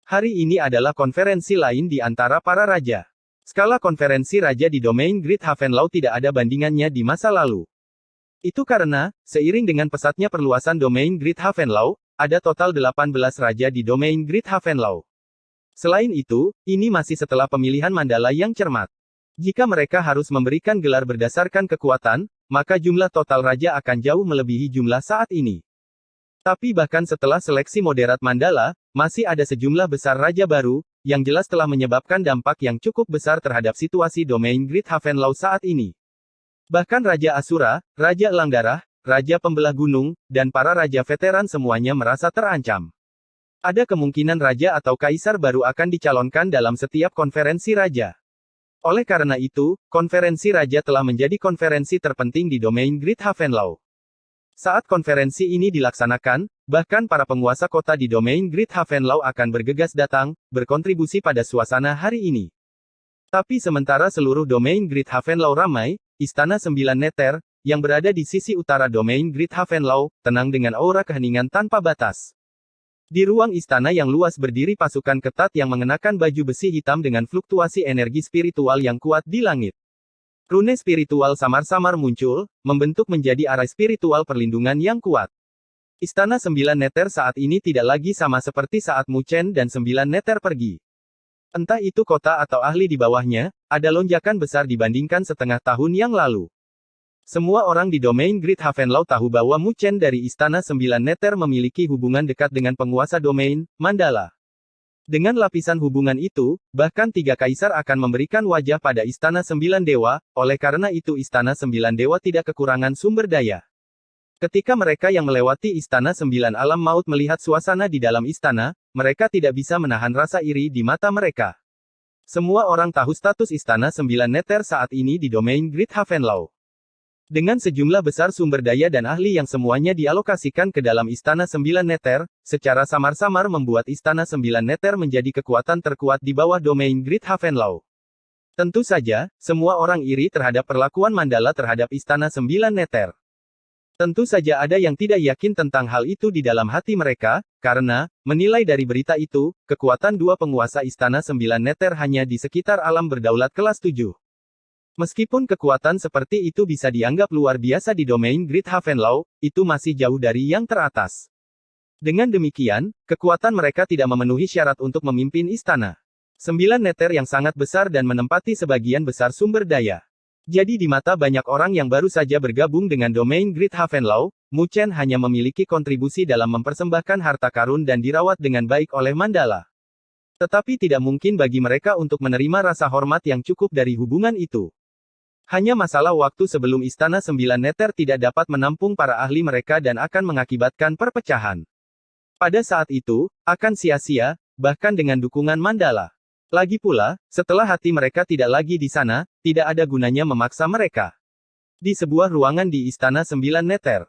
Hari ini adalah konferensi lain di antara para raja. Skala konferensi raja di domain Great Havenlaw tidak ada bandingannya di masa lalu. Itu karena, seiring dengan pesatnya perluasan domain Great Havenlaw, ada total 18 raja di domain Great Havenlaw. Selain itu, ini masih setelah pemilihan Mandala yang cermat. Jika mereka harus memberikan gelar berdasarkan kekuatan, maka jumlah total raja akan jauh melebihi jumlah saat ini. Tapi bahkan setelah seleksi moderat Mandala, masih ada sejumlah besar raja baru, yang jelas telah menyebabkan dampak yang cukup besar terhadap situasi domain Great Havenlaw saat ini. Bahkan Raja Asura, Raja Elang Darah, Raja Pembelah Gunung, dan para raja veteran semuanya merasa terancam. Ada kemungkinan raja atau kaisar baru akan dicalonkan dalam setiap konferensi raja. Oleh karena itu, konferensi raja telah menjadi konferensi terpenting di domain Great Havenlaw. Saat konferensi ini dilaksanakan, bahkan para penguasa kota di domain Great Havenlaw akan bergegas datang, berkontribusi pada suasana hari ini. Tapi sementara seluruh domain Great Havenlaw ramai, Istana Sembilan Neter, yang berada di sisi utara domain Great Havenlaw, tenang dengan aura keheningan tanpa batas. Di ruang istana yang luas berdiri pasukan ketat yang mengenakan baju besi hitam dengan fluktuasi energi spiritual yang kuat di langit. Rune spiritual samar-samar muncul, membentuk menjadi arai spiritual perlindungan yang kuat. Istana Sembilan Neter saat ini tidak lagi sama seperti saat Mu Chen dan Sembilan Neter pergi. Entah itu kota atau ahli di bawahnya, ada lonjakan besar dibandingkan setengah tahun yang lalu. Semua orang di domain Great Havenlaw tahu bahwa Mu Chen dari Istana Sembilan Neter memiliki hubungan dekat dengan penguasa domain, Mandala. Dengan lapisan hubungan itu, bahkan 3 kaisar akan memberikan wajah pada Istana Sembilan Dewa, oleh karena itu Istana Sembilan Dewa tidak kekurangan sumber daya. Ketika mereka yang melewati Istana Sembilan Alam Maut melihat suasana di dalam istana, mereka tidak bisa menahan rasa iri di mata mereka. Semua orang tahu status Istana Sembilan Neter saat ini di domain Great Havenlaw. Dengan sejumlah besar sumber daya dan ahli yang semuanya dialokasikan ke dalam Istana Sembilan Neter, secara samar-samar membuat Istana Sembilan Neter menjadi kekuatan terkuat di bawah domain Great Havenlaw. Tentu saja, semua orang iri terhadap perlakuan Mandala terhadap Istana Sembilan Neter. Tentu saja ada yang tidak yakin tentang hal itu di dalam hati mereka, karena, menilai dari berita itu, kekuatan 2 penguasa Istana Sembilan Neter hanya di sekitar alam berdaulat kelas 7. Meskipun kekuatan seperti itu bisa dianggap luar biasa di domain Great Havenlaw, itu masih jauh dari yang teratas. Dengan demikian, kekuatan mereka tidak memenuhi syarat untuk memimpin istana. Sembilan Neter yang sangat besar dan menempati sebagian besar sumber daya. Jadi di mata banyak orang yang baru saja bergabung dengan domain Great Havenlaw, Mu Chen hanya memiliki kontribusi dalam mempersembahkan harta karun dan dirawat dengan baik oleh Mandala. Tetapi tidak mungkin bagi mereka untuk menerima rasa hormat yang cukup dari hubungan itu. Hanya masalah waktu sebelum Istana Sembilan Neter tidak dapat menampung para ahli mereka dan akan mengakibatkan perpecahan. Pada saat itu, akan sia-sia, bahkan dengan dukungan Mandala. Lagi pula, setelah hati mereka tidak lagi di sana, tidak ada gunanya memaksa mereka. Di sebuah ruangan di Istana Sembilan Neter.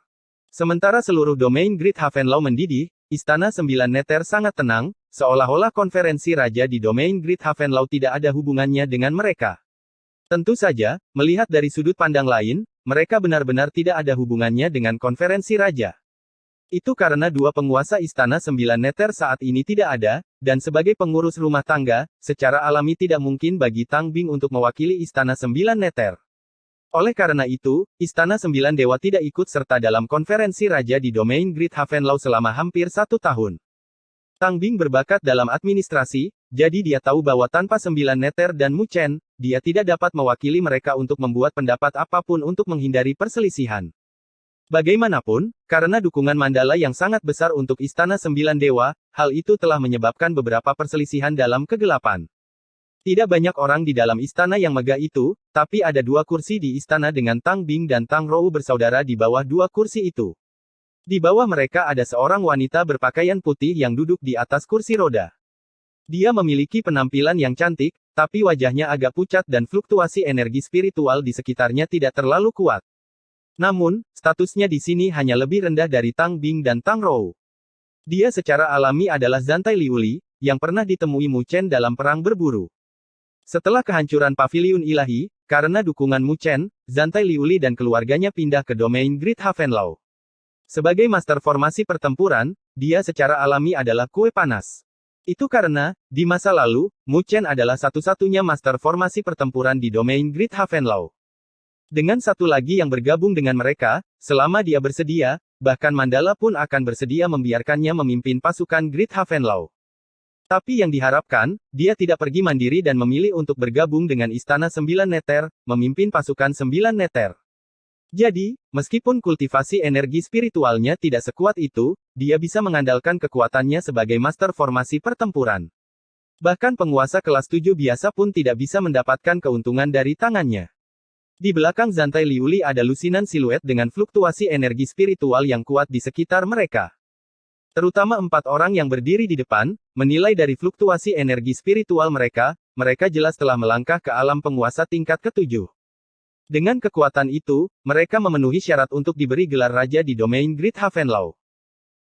Sementara seluruh domain Great Havenlaw mendidih, Istana Sembilan Neter sangat tenang, seolah-olah konferensi raja di domain Great Havenlaw tidak ada hubungannya dengan mereka. Tentu saja, melihat dari sudut pandang lain, mereka benar-benar tidak ada hubungannya dengan konferensi raja. Itu karena dua penguasa Istana Sembilan Neter saat ini tidak ada, dan sebagai pengurus rumah tangga, secara alami tidak mungkin bagi Tang Bing untuk mewakili Istana Sembilan Neter. Oleh karena itu, Istana Sembilan Dewa tidak ikut serta dalam konferensi raja di domain Great Havenlaw selama hampir 1 tahun. Tang Bing berbakat dalam administrasi, jadi dia tahu bahwa tanpa Sembilan Neter dan Mu Chen, dia tidak dapat mewakili mereka untuk membuat pendapat apapun untuk menghindari perselisihan. Bagaimanapun, karena dukungan Mandala yang sangat besar untuk Istana Sembilan Dewa, hal itu telah menyebabkan beberapa perselisihan dalam kegelapan. Tidak banyak orang di dalam istana yang megah itu, tapi ada 2 kursi di istana dengan Tang Bing dan Tang Rou bersaudara di bawah 2 kursi itu. Di bawah mereka ada seorang wanita berpakaian putih yang duduk di atas kursi roda. Dia memiliki penampilan yang cantik, tapi wajahnya agak pucat dan fluktuasi energi spiritual di sekitarnya tidak terlalu kuat. Namun, statusnya di sini hanya lebih rendah dari Tang Bing dan Tang Rou. Dia secara alami adalah Zantai Liuli, yang pernah ditemui Mu Chen dalam perang berburu. Setelah kehancuran Paviliun Ilahi, karena dukungan Mu Chen, Zantai Liuli dan keluarganya pindah ke domain Great Havenlaw. Sebagai master formasi pertempuran, dia secara alami adalah kue panas. Itu karena, di masa lalu, Mu Chen adalah satu-satunya master formasi pertempuran di domain Great Havenlaw. Dengan satu lagi yang bergabung dengan mereka, selama dia bersedia, bahkan Mandala pun akan bersedia membiarkannya memimpin pasukan Great Havenlaw. Tapi yang diharapkan, dia tidak pergi mandiri dan memilih untuk bergabung dengan Istana Sembilan Neter, memimpin pasukan Sembilan Neter. Jadi, meskipun kultivasi energi spiritualnya tidak sekuat itu, dia bisa mengandalkan kekuatannya sebagai master formasi pertempuran. Bahkan penguasa kelas 7 biasa pun tidak bisa mendapatkan keuntungan dari tangannya. Di belakang Zantai Liuli ada lusinan siluet dengan fluktuasi energi spiritual yang kuat di sekitar mereka. Terutama 4 orang yang berdiri di depan, menilai dari fluktuasi energi spiritual mereka, mereka jelas telah melangkah ke alam penguasa tingkat ke-7. Dengan kekuatan itu, mereka memenuhi syarat untuk diberi gelar raja di domain Great Havenlaw.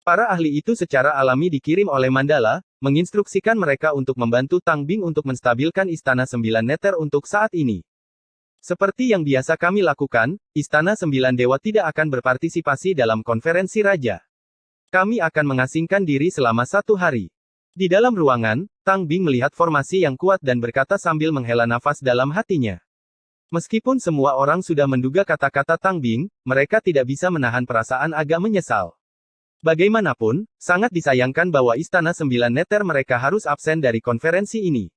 Para ahli itu secara alami dikirim oleh Mandala, menginstruksikan mereka untuk membantu Tang Bing untuk menstabilkan Istana Sembilan Neter untuk saat ini. Seperti yang biasa kami lakukan, Istana Sembilan Dewa tidak akan berpartisipasi dalam konferensi raja. Kami akan mengasingkan diri selama 1 hari. Di dalam ruangan, Tang Bing melihat formasi yang kuat dan berkata sambil menghela nafas dalam hatinya. Meskipun semua orang sudah menduga kata-kata Tang Bing, mereka tidak bisa menahan perasaan agak menyesal. Bagaimanapun, sangat disayangkan bahwa Istana Sembilan Neter mereka harus absen dari konferensi ini.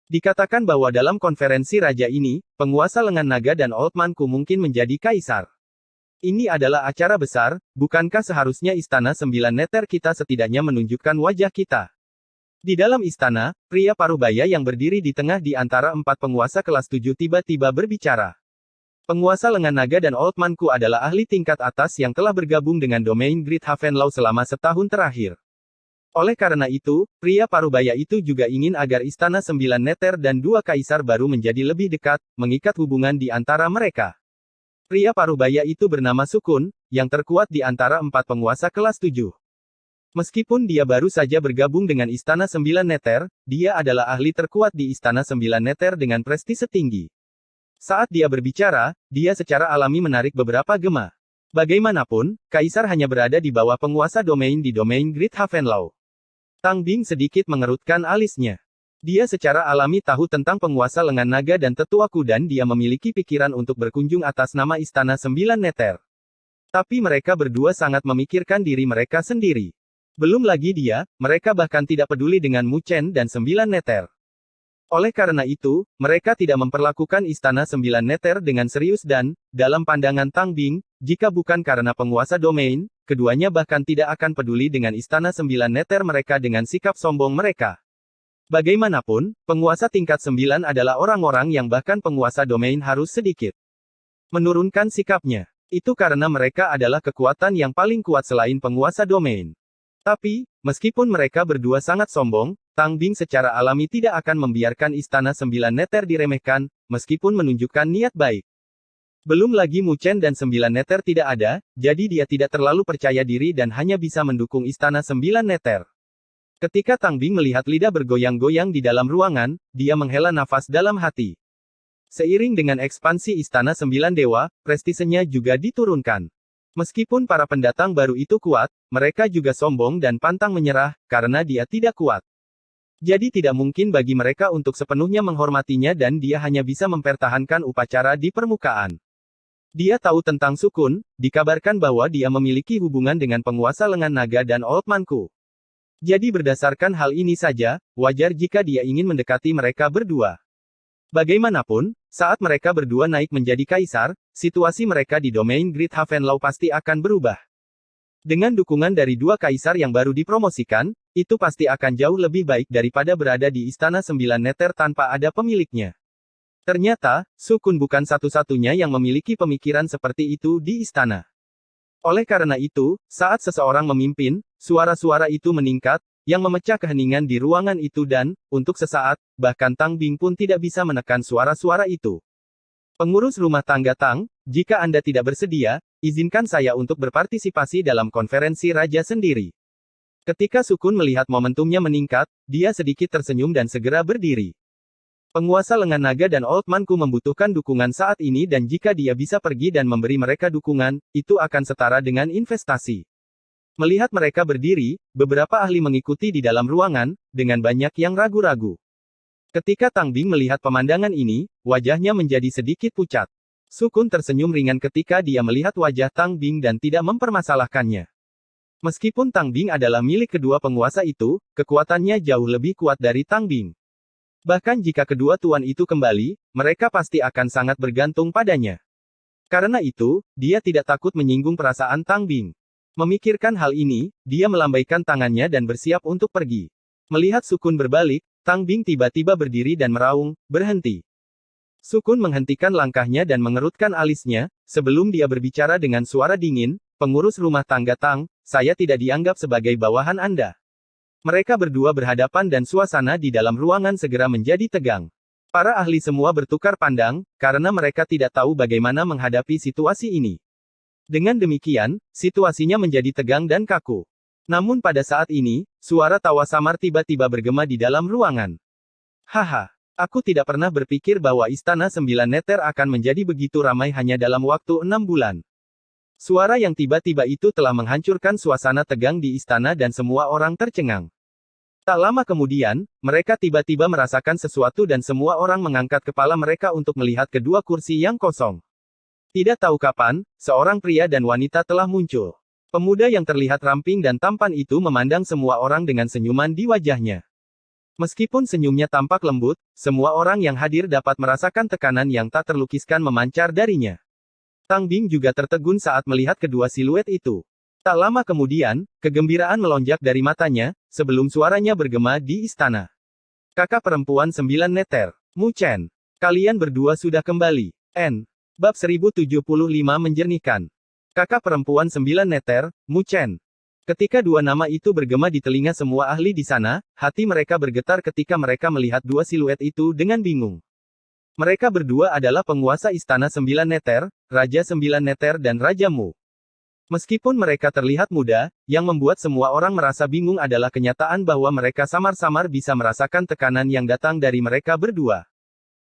Dikatakan bahwa dalam konferensi raja ini, penguasa lengan naga dan Old Man-ku mungkin menjadi kaisar. Ini adalah acara besar, bukankah seharusnya Istana Sembilan Neter kita setidaknya menunjukkan wajah kita? Di dalam istana, pria parubaya yang berdiri di tengah di antara 4 penguasa kelas 7 tiba-tiba berbicara. Penguasa lengan naga dan Old Man-ku adalah ahli tingkat atas yang telah bergabung dengan domain Great Havenlaw selama setahun terakhir. Oleh karena itu, pria parubaya itu juga ingin agar Istana Sembilan Neter dan 2 kaisar baru menjadi lebih dekat, mengikat hubungan di antara mereka. Pria parubaya itu bernama Sukun, yang terkuat di antara 4 penguasa kelas 7. Meskipun dia baru saja bergabung dengan Istana Sembilan Neter, dia adalah ahli terkuat di Istana Sembilan Neter dengan prestise tinggi. Saat dia berbicara, dia secara alami menarik beberapa gema. Bagaimanapun, kaisar hanya berada di bawah penguasa domain di domain Great Havenlaw. Tang Bing sedikit mengerutkan alisnya. Dia secara alami tahu tentang penguasa lengan naga dan tetuaku dan dia memiliki pikiran untuk berkunjung atas nama Istana Sembilan Neter. Tapi mereka berdua sangat memikirkan diri mereka sendiri. Belum lagi dia, mereka bahkan tidak peduli dengan Mu Chen dan Sembilan Neter. Oleh karena itu, mereka tidak memperlakukan Istana Sembilan Neter dengan serius dan, dalam pandangan Tang Bing, jika bukan karena penguasa domain, keduanya bahkan tidak akan peduli dengan Istana Sembilan Neter mereka dengan sikap sombong mereka. Bagaimanapun, penguasa tingkat 9 adalah orang-orang yang bahkan penguasa domain harus sedikit menurunkan sikapnya. Itu karena mereka adalah kekuatan yang paling kuat selain penguasa domain. Tapi, meskipun mereka berdua sangat sombong, Tang Bing secara alami tidak akan membiarkan Istana Sembilan Neter diremehkan, meskipun menunjukkan niat baik. Belum lagi Mu Chen dan 9 Neter tidak ada, jadi dia tidak terlalu percaya diri dan hanya bisa mendukung Istana 9 Neter. Ketika Tang Bing melihat lidah bergoyang-goyang di dalam ruangan, dia menghela nafas dalam hati. Seiring dengan ekspansi Istana 9 Dewa, prestisenya juga diturunkan. Meskipun para pendatang baru itu kuat, mereka juga sombong dan pantang menyerah, karena dia tidak kuat. Jadi tidak mungkin bagi mereka untuk sepenuhnya menghormatinya dan dia hanya bisa mempertahankan upacara di permukaan. Dia tahu tentang Sukun, dikabarkan bahwa dia memiliki hubungan dengan penguasa lengan naga dan Old Manku. Jadi berdasarkan hal ini saja, wajar jika dia ingin mendekati mereka berdua. Bagaimanapun, saat mereka berdua naik menjadi kaisar, situasi mereka di domain Great Havenlau pasti akan berubah. Dengan dukungan dari dua kaisar yang baru dipromosikan, itu pasti akan jauh lebih baik daripada berada di Istana 9 Neter tanpa ada pemiliknya. Ternyata, Sukun bukan satu-satunya yang memiliki pemikiran seperti itu di istana. Oleh karena itu, saat seseorang memimpin, suara-suara itu meningkat, yang memecah keheningan di ruangan itu dan, untuk sesaat, bahkan Tang Bing pun tidak bisa menekan suara-suara itu. Pengurus rumah tangga Tang, jika Anda tidak bersedia, izinkan saya untuk berpartisipasi dalam konferensi raja sendiri. Ketika Sukun melihat momentumnya meningkat, dia sedikit tersenyum dan segera berdiri. Penguasa lengan naga dan Old Manku membutuhkan dukungan saat ini dan jika dia bisa pergi dan memberi mereka dukungan, itu akan setara dengan investasi. Melihat mereka berdiri, beberapa ahli mengikuti di dalam ruangan, dengan banyak yang ragu-ragu. Ketika Tang Bing melihat pemandangan ini, wajahnya menjadi sedikit pucat. Sukun tersenyum ringan ketika dia melihat wajah Tang Bing dan tidak mempermasalahkannya. Meskipun Tang Bing adalah milik kedua penguasa itu, kekuatannya jauh lebih kuat dari Tang Bing. Bahkan jika kedua tuan itu kembali, mereka pasti akan sangat bergantung padanya. Karena itu, dia tidak takut menyinggung perasaan Tang Bing. Memikirkan hal ini, dia melambaikan tangannya dan bersiap untuk pergi. Melihat Sukun berbalik, Tang Bing tiba-tiba berdiri dan meraung, berhenti. Sukun menghentikan langkahnya dan mengerutkan alisnya, sebelum dia berbicara dengan suara dingin, pengurus rumah tangga Tang, saya tidak dianggap sebagai bawahan Anda. Mereka berdua berhadapan dan suasana di dalam ruangan segera menjadi tegang. Para ahli semua bertukar pandang, karena mereka tidak tahu bagaimana menghadapi situasi ini. Dengan demikian, situasinya menjadi tegang dan kaku. Namun pada saat ini, suara tawa samar tiba-tiba bergema di dalam ruangan. Haha, aku tidak pernah berpikir bahwa Istana 9 Neter akan menjadi begitu ramai hanya dalam waktu 6 bulan. Suara yang tiba-tiba itu telah menghancurkan suasana tegang di istana dan semua orang tercengang. Tak lama kemudian, mereka tiba-tiba merasakan sesuatu dan semua orang mengangkat kepala mereka untuk melihat kedua kursi yang kosong. Tidak tahu kapan, seorang pria dan wanita telah muncul. Pemuda yang terlihat ramping dan tampan itu memandang semua orang dengan senyuman di wajahnya. Meskipun senyumnya tampak lembut, semua orang yang hadir dapat merasakan tekanan yang tak terlukiskan memancar darinya. Tang Bing juga tertegun saat melihat kedua siluet itu. Tak lama kemudian, kegembiraan melonjak dari matanya, sebelum suaranya bergema di istana. Kakak perempuan 9 Neter, Mu Chen. Kalian berdua sudah kembali. Bab 1075 menjernihkan. Kakak perempuan 9 Neter, Mu Chen. Ketika dua nama itu bergema di telinga semua ahli di sana, hati mereka bergetar ketika mereka melihat dua siluet itu dengan bingung. Mereka berdua adalah penguasa Istana 9 Neter, Raja 9 Neter dan Raja Mu. Meskipun mereka terlihat muda, yang membuat semua orang merasa bingung adalah kenyataan bahwa mereka samar-samar bisa merasakan tekanan yang datang dari mereka berdua.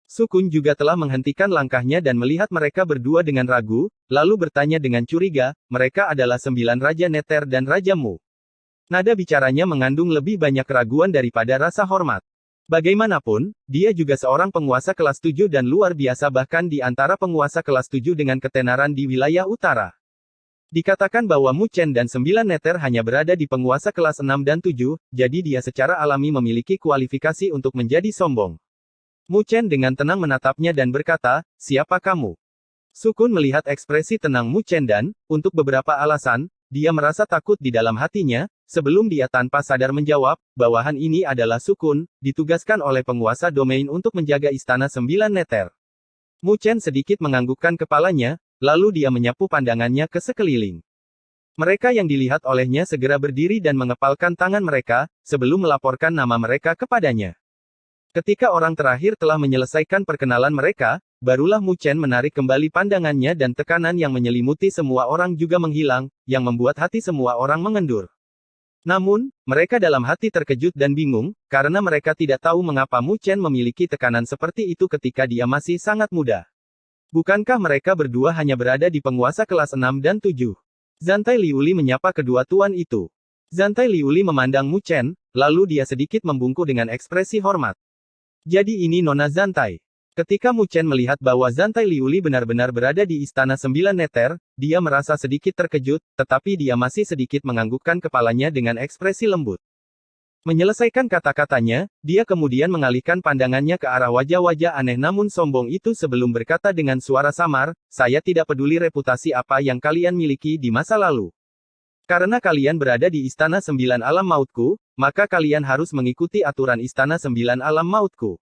Sukun juga telah menghentikan langkahnya dan melihat mereka berdua dengan ragu, lalu bertanya dengan curiga, mereka adalah 9 Raja Neter dan Raja Mu. Nada bicaranya mengandung lebih banyak keraguan daripada rasa hormat. Bagaimanapun, dia juga seorang penguasa kelas 7 dan luar biasa bahkan di antara penguasa kelas 7 dengan ketenaran di wilayah utara. Dikatakan bahwa Mu Chen dan 9 Neter hanya berada di penguasa kelas 6 dan 7, jadi dia secara alami memiliki kualifikasi untuk menjadi sombong. Mu Chen dengan tenang menatapnya dan berkata, siapa kamu? Sukun melihat ekspresi tenang Mu Chen dan, untuk beberapa alasan, dia merasa takut di dalam hatinya, sebelum dia tanpa sadar menjawab, bawahan ini adalah Sukun, ditugaskan oleh penguasa domain untuk menjaga Istana 9 Neter. Mu Chen sedikit menganggukkan kepalanya, lalu dia menyapu pandangannya ke sekeliling. Mereka yang dilihat olehnya segera berdiri dan mengepalkan tangan mereka, sebelum melaporkan nama mereka kepadanya. Ketika orang terakhir telah menyelesaikan perkenalan mereka, barulah Mu Chen menarik kembali pandangannya dan tekanan yang menyelimuti semua orang juga menghilang, yang membuat hati semua orang mengendur. Namun, mereka dalam hati terkejut dan bingung, karena mereka tidak tahu mengapa Mu Chen memiliki tekanan seperti itu ketika dia masih sangat muda. Bukankah mereka berdua hanya berada di penguasa kelas 6 dan 7? Zantai Liuli menyapa kedua tuan itu. Zantai Liuli memandang Mu Chen, lalu dia sedikit membungkuk dengan ekspresi hormat. Jadi ini Nona Zantai. Ketika Mu Chen melihat bahwa Zantai Liuli benar-benar berada di Istana Sembilan Neter, dia merasa sedikit terkejut, tetapi dia masih sedikit menganggukkan kepalanya dengan ekspresi lembut. Menyelesaikan kata-katanya, dia kemudian mengalihkan pandangannya ke arah wajah-wajah aneh namun sombong itu sebelum berkata dengan suara samar, saya tidak peduli reputasi apa yang kalian miliki di masa lalu. Karena kalian berada di Istana Sembilan Alam Mautku, maka kalian harus mengikuti aturan Istana Sembilan Alam Mautku.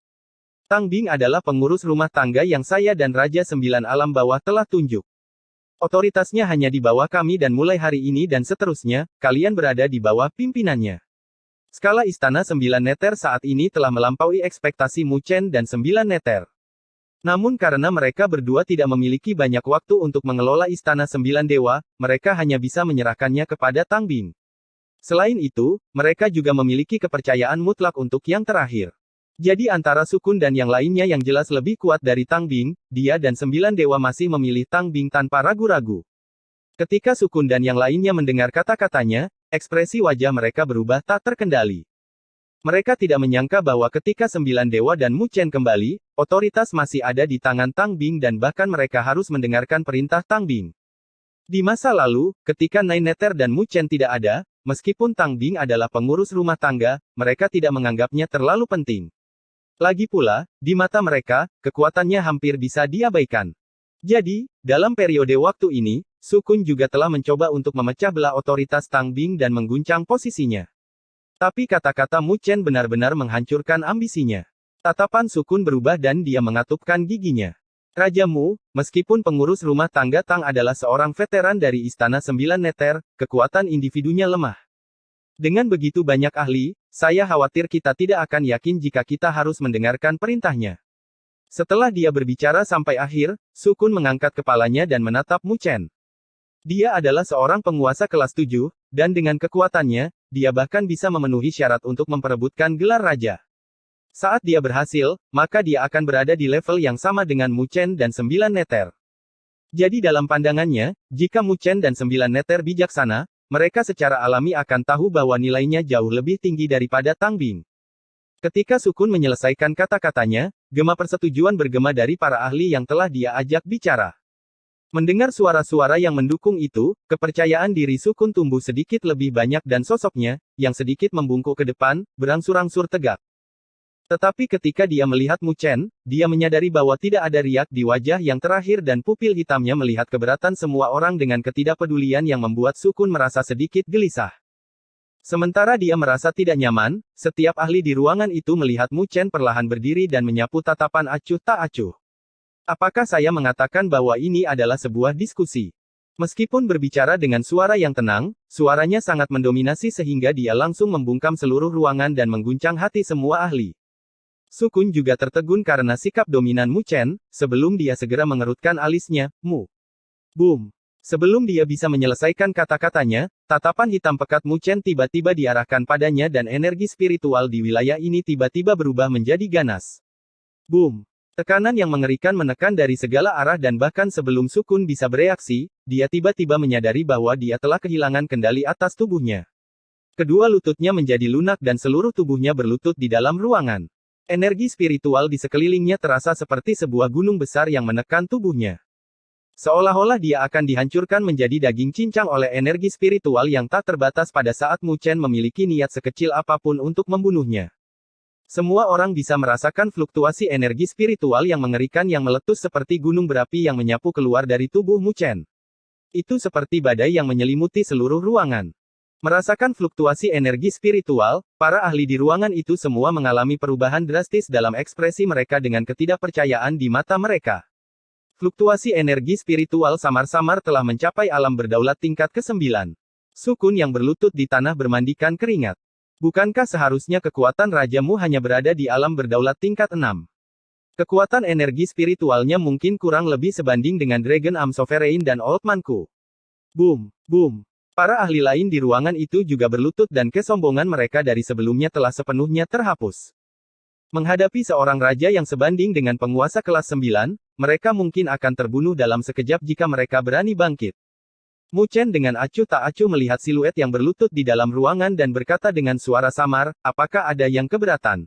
Tang Bing adalah pengurus rumah tangga yang saya dan Raja Sembilan Alam Bawah telah tunjuk. Otoritasnya hanya di bawah kami dan mulai hari ini dan seterusnya, kalian berada di bawah pimpinannya. Skala Istana Sembilan Neter saat ini telah melampaui ekspektasi Mu Chen dan Sembilan Neter. Namun karena mereka berdua tidak memiliki banyak waktu untuk mengelola Istana Sembilan Dewa, mereka hanya bisa menyerahkannya kepada Tang Bing. Selain itu, mereka juga memiliki kepercayaan mutlak untuk yang terakhir. Jadi antara Sukun dan yang lainnya yang jelas lebih kuat dari Tang Bing, dia dan Sembilan Dewa masih memilih Tang Bing tanpa ragu-ragu. Ketika Sukun dan yang lainnya mendengar kata-katanya, ekspresi wajah mereka berubah tak terkendali. Mereka tidak menyangka bahwa ketika Sembilan Dewa dan Mu Chen kembali, otoritas masih ada di tangan Tang Bing dan bahkan mereka harus mendengarkan perintah Tang Bing. Di masa lalu, ketika Nine Neter dan Mu Chen tidak ada, meskipun Tang Bing adalah pengurus rumah tangga, mereka tidak menganggapnya terlalu penting. Lagi pula, di mata mereka, kekuatannya hampir bisa diabaikan. Jadi, dalam periode waktu ini, Sukun juga telah mencoba untuk memecah belah otoritas Tang Bing dan mengguncang posisinya. Tapi kata-kata Mu Chen benar-benar menghancurkan ambisinya. Tatapan Sukun berubah dan dia mengatupkan giginya. Raja Mu, meskipun pengurus rumah tangga Tang adalah seorang veteran dari Istana Sembilan Neter, kekuatan individunya lemah. Dengan begitu banyak ahli, saya khawatir kita tidak akan yakin jika kita harus mendengarkan perintahnya. Setelah dia berbicara sampai akhir, Sukun mengangkat kepalanya dan menatap Mu Chen. Dia adalah seorang penguasa kelas 7, dan dengan kekuatannya, dia bahkan bisa memenuhi syarat untuk memperebutkan gelar raja. Saat dia berhasil, maka dia akan berada di level yang sama dengan Mu Chen dan Sembilan Neter. Jadi dalam pandangannya, jika Mu Chen dan Sembilan Neter bijaksana, mereka secara alami akan tahu bahwa nilainya jauh lebih tinggi daripada Tang Bing. Ketika Sukun menyelesaikan kata-katanya, gema persetujuan bergema dari para ahli yang telah dia ajak bicara. Mendengar suara-suara yang mendukung itu, kepercayaan diri Sukun tumbuh sedikit lebih banyak dan sosoknya, yang sedikit membungkuk ke depan, berangsur-angsur tegak. Tetapi ketika dia melihat Mu Chen, dia menyadari bahwa tidak ada riak di wajah yang terakhir dan pupil hitamnya melihat keberatan semua orang dengan ketidakpedulian yang membuat Sukun merasa sedikit gelisah. Sementara dia merasa tidak nyaman, setiap ahli di ruangan itu melihat Mu Chen perlahan berdiri dan menyapu tatapan acuh tak acuh. Apakah saya mengatakan bahwa ini adalah sebuah diskusi? Meskipun berbicara dengan suara yang tenang, suaranya sangat mendominasi sehingga dia langsung membungkam seluruh ruangan dan mengguncang hati semua ahli. Sukun juga tertegun karena sikap dominan Mu Chen, sebelum dia segera mengerutkan alisnya, Mu. Boom. Sebelum dia bisa menyelesaikan kata-katanya, tatapan hitam pekat Mu Chen tiba-tiba diarahkan padanya dan energi spiritual di wilayah ini tiba-tiba berubah menjadi ganas. Boom. Tekanan yang mengerikan menekan dari segala arah dan bahkan sebelum Sukun bisa bereaksi, dia tiba-tiba menyadari bahwa dia telah kehilangan kendali atas tubuhnya. Kedua lututnya menjadi lunak dan seluruh tubuhnya berlutut di dalam ruangan. Energi spiritual di sekelilingnya terasa seperti sebuah gunung besar yang menekan tubuhnya. Seolah-olah dia akan dihancurkan menjadi daging cincang oleh energi spiritual yang tak terbatas pada saat Mu Chen memiliki niat sekecil apapun untuk membunuhnya. Semua orang bisa merasakan fluktuasi energi spiritual yang mengerikan yang meletus seperti gunung berapi yang menyapu keluar dari tubuh Mu Chen. Itu seperti badai yang menyelimuti seluruh ruangan. Merasakan fluktuasi energi spiritual, para ahli di ruangan itu semua mengalami perubahan drastis dalam ekspresi mereka dengan ketidakpercayaan di mata mereka. Fluktuasi energi spiritual samar-samar telah mencapai alam berdaulat tingkat ke-9. Sukun yang berlutut di tanah bermandikan keringat. Bukankah seharusnya kekuatan Raja Mu hanya berada di alam berdaulat tingkat 6? Kekuatan energi spiritualnya mungkin kurang lebih sebanding dengan Dragon Am Sovereign dan Old Manku. Boom, boom. Para ahli lain di ruangan itu juga berlutut dan kesombongan mereka dari sebelumnya telah sepenuhnya terhapus. Menghadapi seorang raja yang sebanding dengan penguasa kelas 9, mereka mungkin akan terbunuh dalam sekejap jika mereka berani bangkit. Mu Chen dengan acuh tak acuh melihat siluet yang berlutut di dalam ruangan dan berkata dengan suara samar, apakah ada yang keberatan?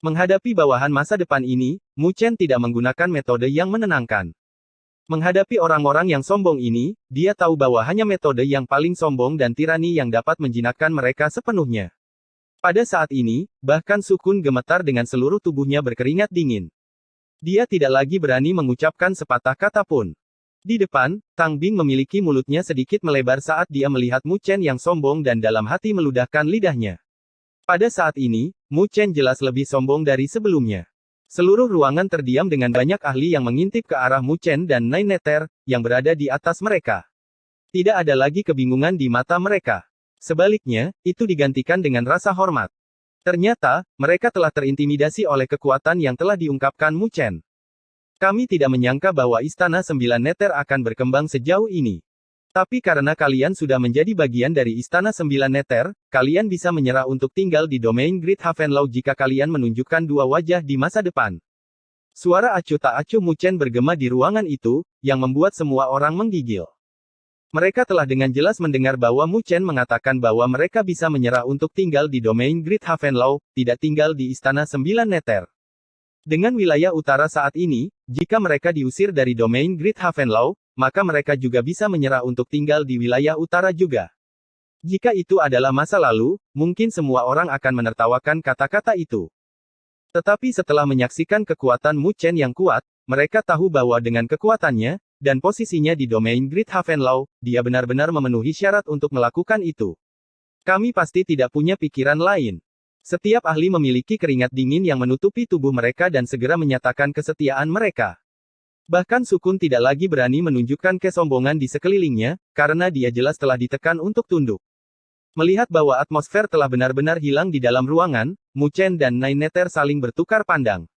Menghadapi bawahan masa depan ini, Mu Chen tidak menggunakan metode yang menenangkan. Menghadapi orang-orang yang sombong ini, dia tahu bahwa hanya metode yang paling sombong dan tirani yang dapat menjinakkan mereka sepenuhnya. Pada saat ini, bahkan Sukun gemetar dengan seluruh tubuhnya berkeringat dingin. Dia tidak lagi berani mengucapkan sepatah kata pun. Di depan, Tang Bing memiliki mulutnya sedikit melebar saat dia melihat Mu Chen yang sombong dan dalam hati meludahkan lidahnya. Pada saat ini, Mu Chen jelas lebih sombong dari sebelumnya. Seluruh ruangan terdiam dengan banyak ahli yang mengintip ke arah Mu Chen dan Nine Nether, yang berada di atas mereka. Tidak ada lagi kebingungan di mata mereka. Sebaliknya, itu digantikan dengan rasa hormat. Ternyata, mereka telah terintimidasi oleh kekuatan yang telah diungkapkan Mu Chen. Kami tidak menyangka bahwa Istana 9 Nether akan berkembang sejauh ini. Tapi karena kalian sudah menjadi bagian dari Istana 9 Nether, kalian bisa menyerah untuk tinggal di domain Great Havenlaw jika kalian menunjukkan dua wajah di masa depan. Suara acuh tak acuh Mu Chen bergema di ruangan itu, yang membuat semua orang menggigil. Mereka telah dengan jelas mendengar bahwa Mu Chen mengatakan bahwa mereka bisa menyerah untuk tinggal di domain Great Havenlaw, tidak tinggal di Istana 9 Nether. Dengan wilayah utara saat ini, jika mereka diusir dari domain Great Havenlaw, maka mereka juga bisa menyerah untuk tinggal di wilayah utara juga. Jika itu adalah masa lalu, mungkin semua orang akan menertawakan kata-kata itu. Tetapi setelah menyaksikan kekuatan Mu Chen yang kuat, mereka tahu bahwa dengan kekuatannya, dan posisinya di domain Great Havenlaw, dia benar-benar memenuhi syarat untuk melakukan itu. Kami pasti tidak punya pikiran lain. Setiap ahli memiliki keringat dingin yang menutupi tubuh mereka dan segera menyatakan kesetiaan mereka. Bahkan Sukun tidak lagi berani menunjukkan kesombongan di sekelilingnya, karena dia jelas telah ditekan untuk tunduk. Melihat bahwa atmosfer telah benar-benar hilang di dalam ruangan, Mu Chen dan Nine Nether saling bertukar pandang.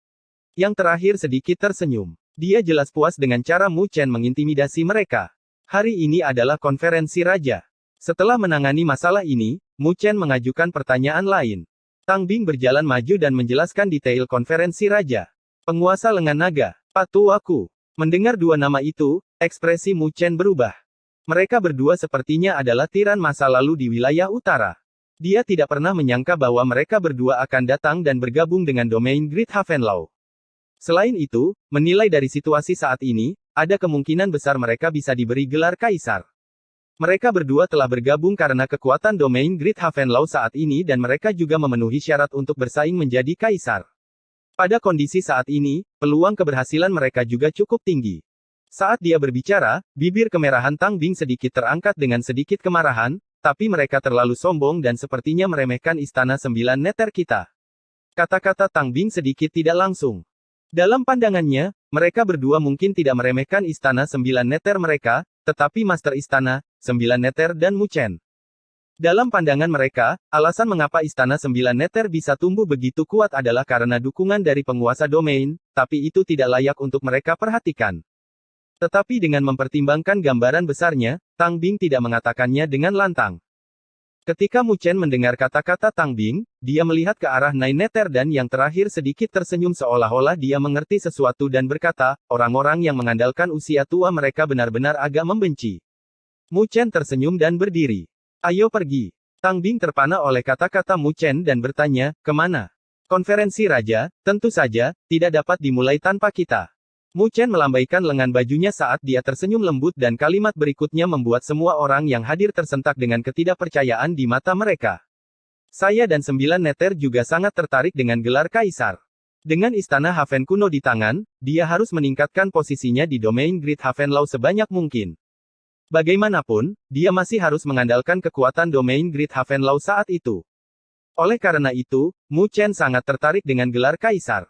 Yang terakhir sedikit tersenyum. Dia jelas puas dengan cara Mu Chen mengintimidasi mereka. Hari ini adalah konferensi raja. Setelah menangani masalah ini, Mu Chen mengajukan pertanyaan lain. Tang Bing berjalan maju dan menjelaskan detail konferensi raja. Penguasa lengan naga, Patuaku. Mendengar dua nama itu, ekspresi Mu Chen berubah. Mereka berdua sepertinya adalah tiran masa lalu di wilayah utara. Dia tidak pernah menyangka bahwa mereka berdua akan datang dan bergabung dengan domain Great Havenlaw. Selain itu, menilai dari situasi saat ini, ada kemungkinan besar mereka bisa diberi gelar kaisar. Mereka berdua telah bergabung karena kekuatan domain Great Havenlaw saat ini dan mereka juga memenuhi syarat untuk bersaing menjadi kaisar. Pada kondisi saat ini, peluang keberhasilan mereka juga cukup tinggi. Saat dia berbicara, bibir kemerahan Tang Bing sedikit terangkat dengan sedikit kemarahan, tapi mereka terlalu sombong dan sepertinya meremehkan Istana 9 Nether kita. Kata-kata Tang Bing sedikit tidak langsung. Dalam pandangannya, mereka berdua mungkin tidak meremehkan Istana 9 Nether mereka, tetapi Master Istana 9 Nether dan Mu Chen. Dalam pandangan mereka, alasan mengapa Istana 9 Nether bisa tumbuh begitu kuat adalah karena dukungan dari penguasa domain, tapi itu tidak layak untuk mereka perhatikan. Tetapi dengan mempertimbangkan gambaran besarnya, Tang Bing tidak mengatakannya dengan lantang. Ketika Mu Chen mendengar kata-kata Tang Bing, dia melihat ke arah Nine Nether dan yang terakhir sedikit tersenyum seolah-olah dia mengerti sesuatu dan berkata, orang-orang yang mengandalkan usia tua mereka benar-benar agak membenci. Mu Chen tersenyum dan berdiri. Ayo pergi. Tang Bing terpana oleh kata-kata Mu Chen dan bertanya, kemana? Konferensi raja, tentu saja, tidak dapat dimulai tanpa kita. Mu Chen melambaikan lengan bajunya saat dia tersenyum lembut dan kalimat berikutnya membuat semua orang yang hadir tersentak dengan ketidakpercayaan di mata mereka. Saya dan 9 Nether juga sangat tertarik dengan gelar kaisar. Dengan Istana Haven kuno di tangan, dia harus meningkatkan posisinya di domain Great Havenlaw sebanyak mungkin. Bagaimanapun, dia masih harus mengandalkan kekuatan domain Great Havenlaw saat itu. Oleh karena itu, Mu Chen sangat tertarik dengan gelar kaisar.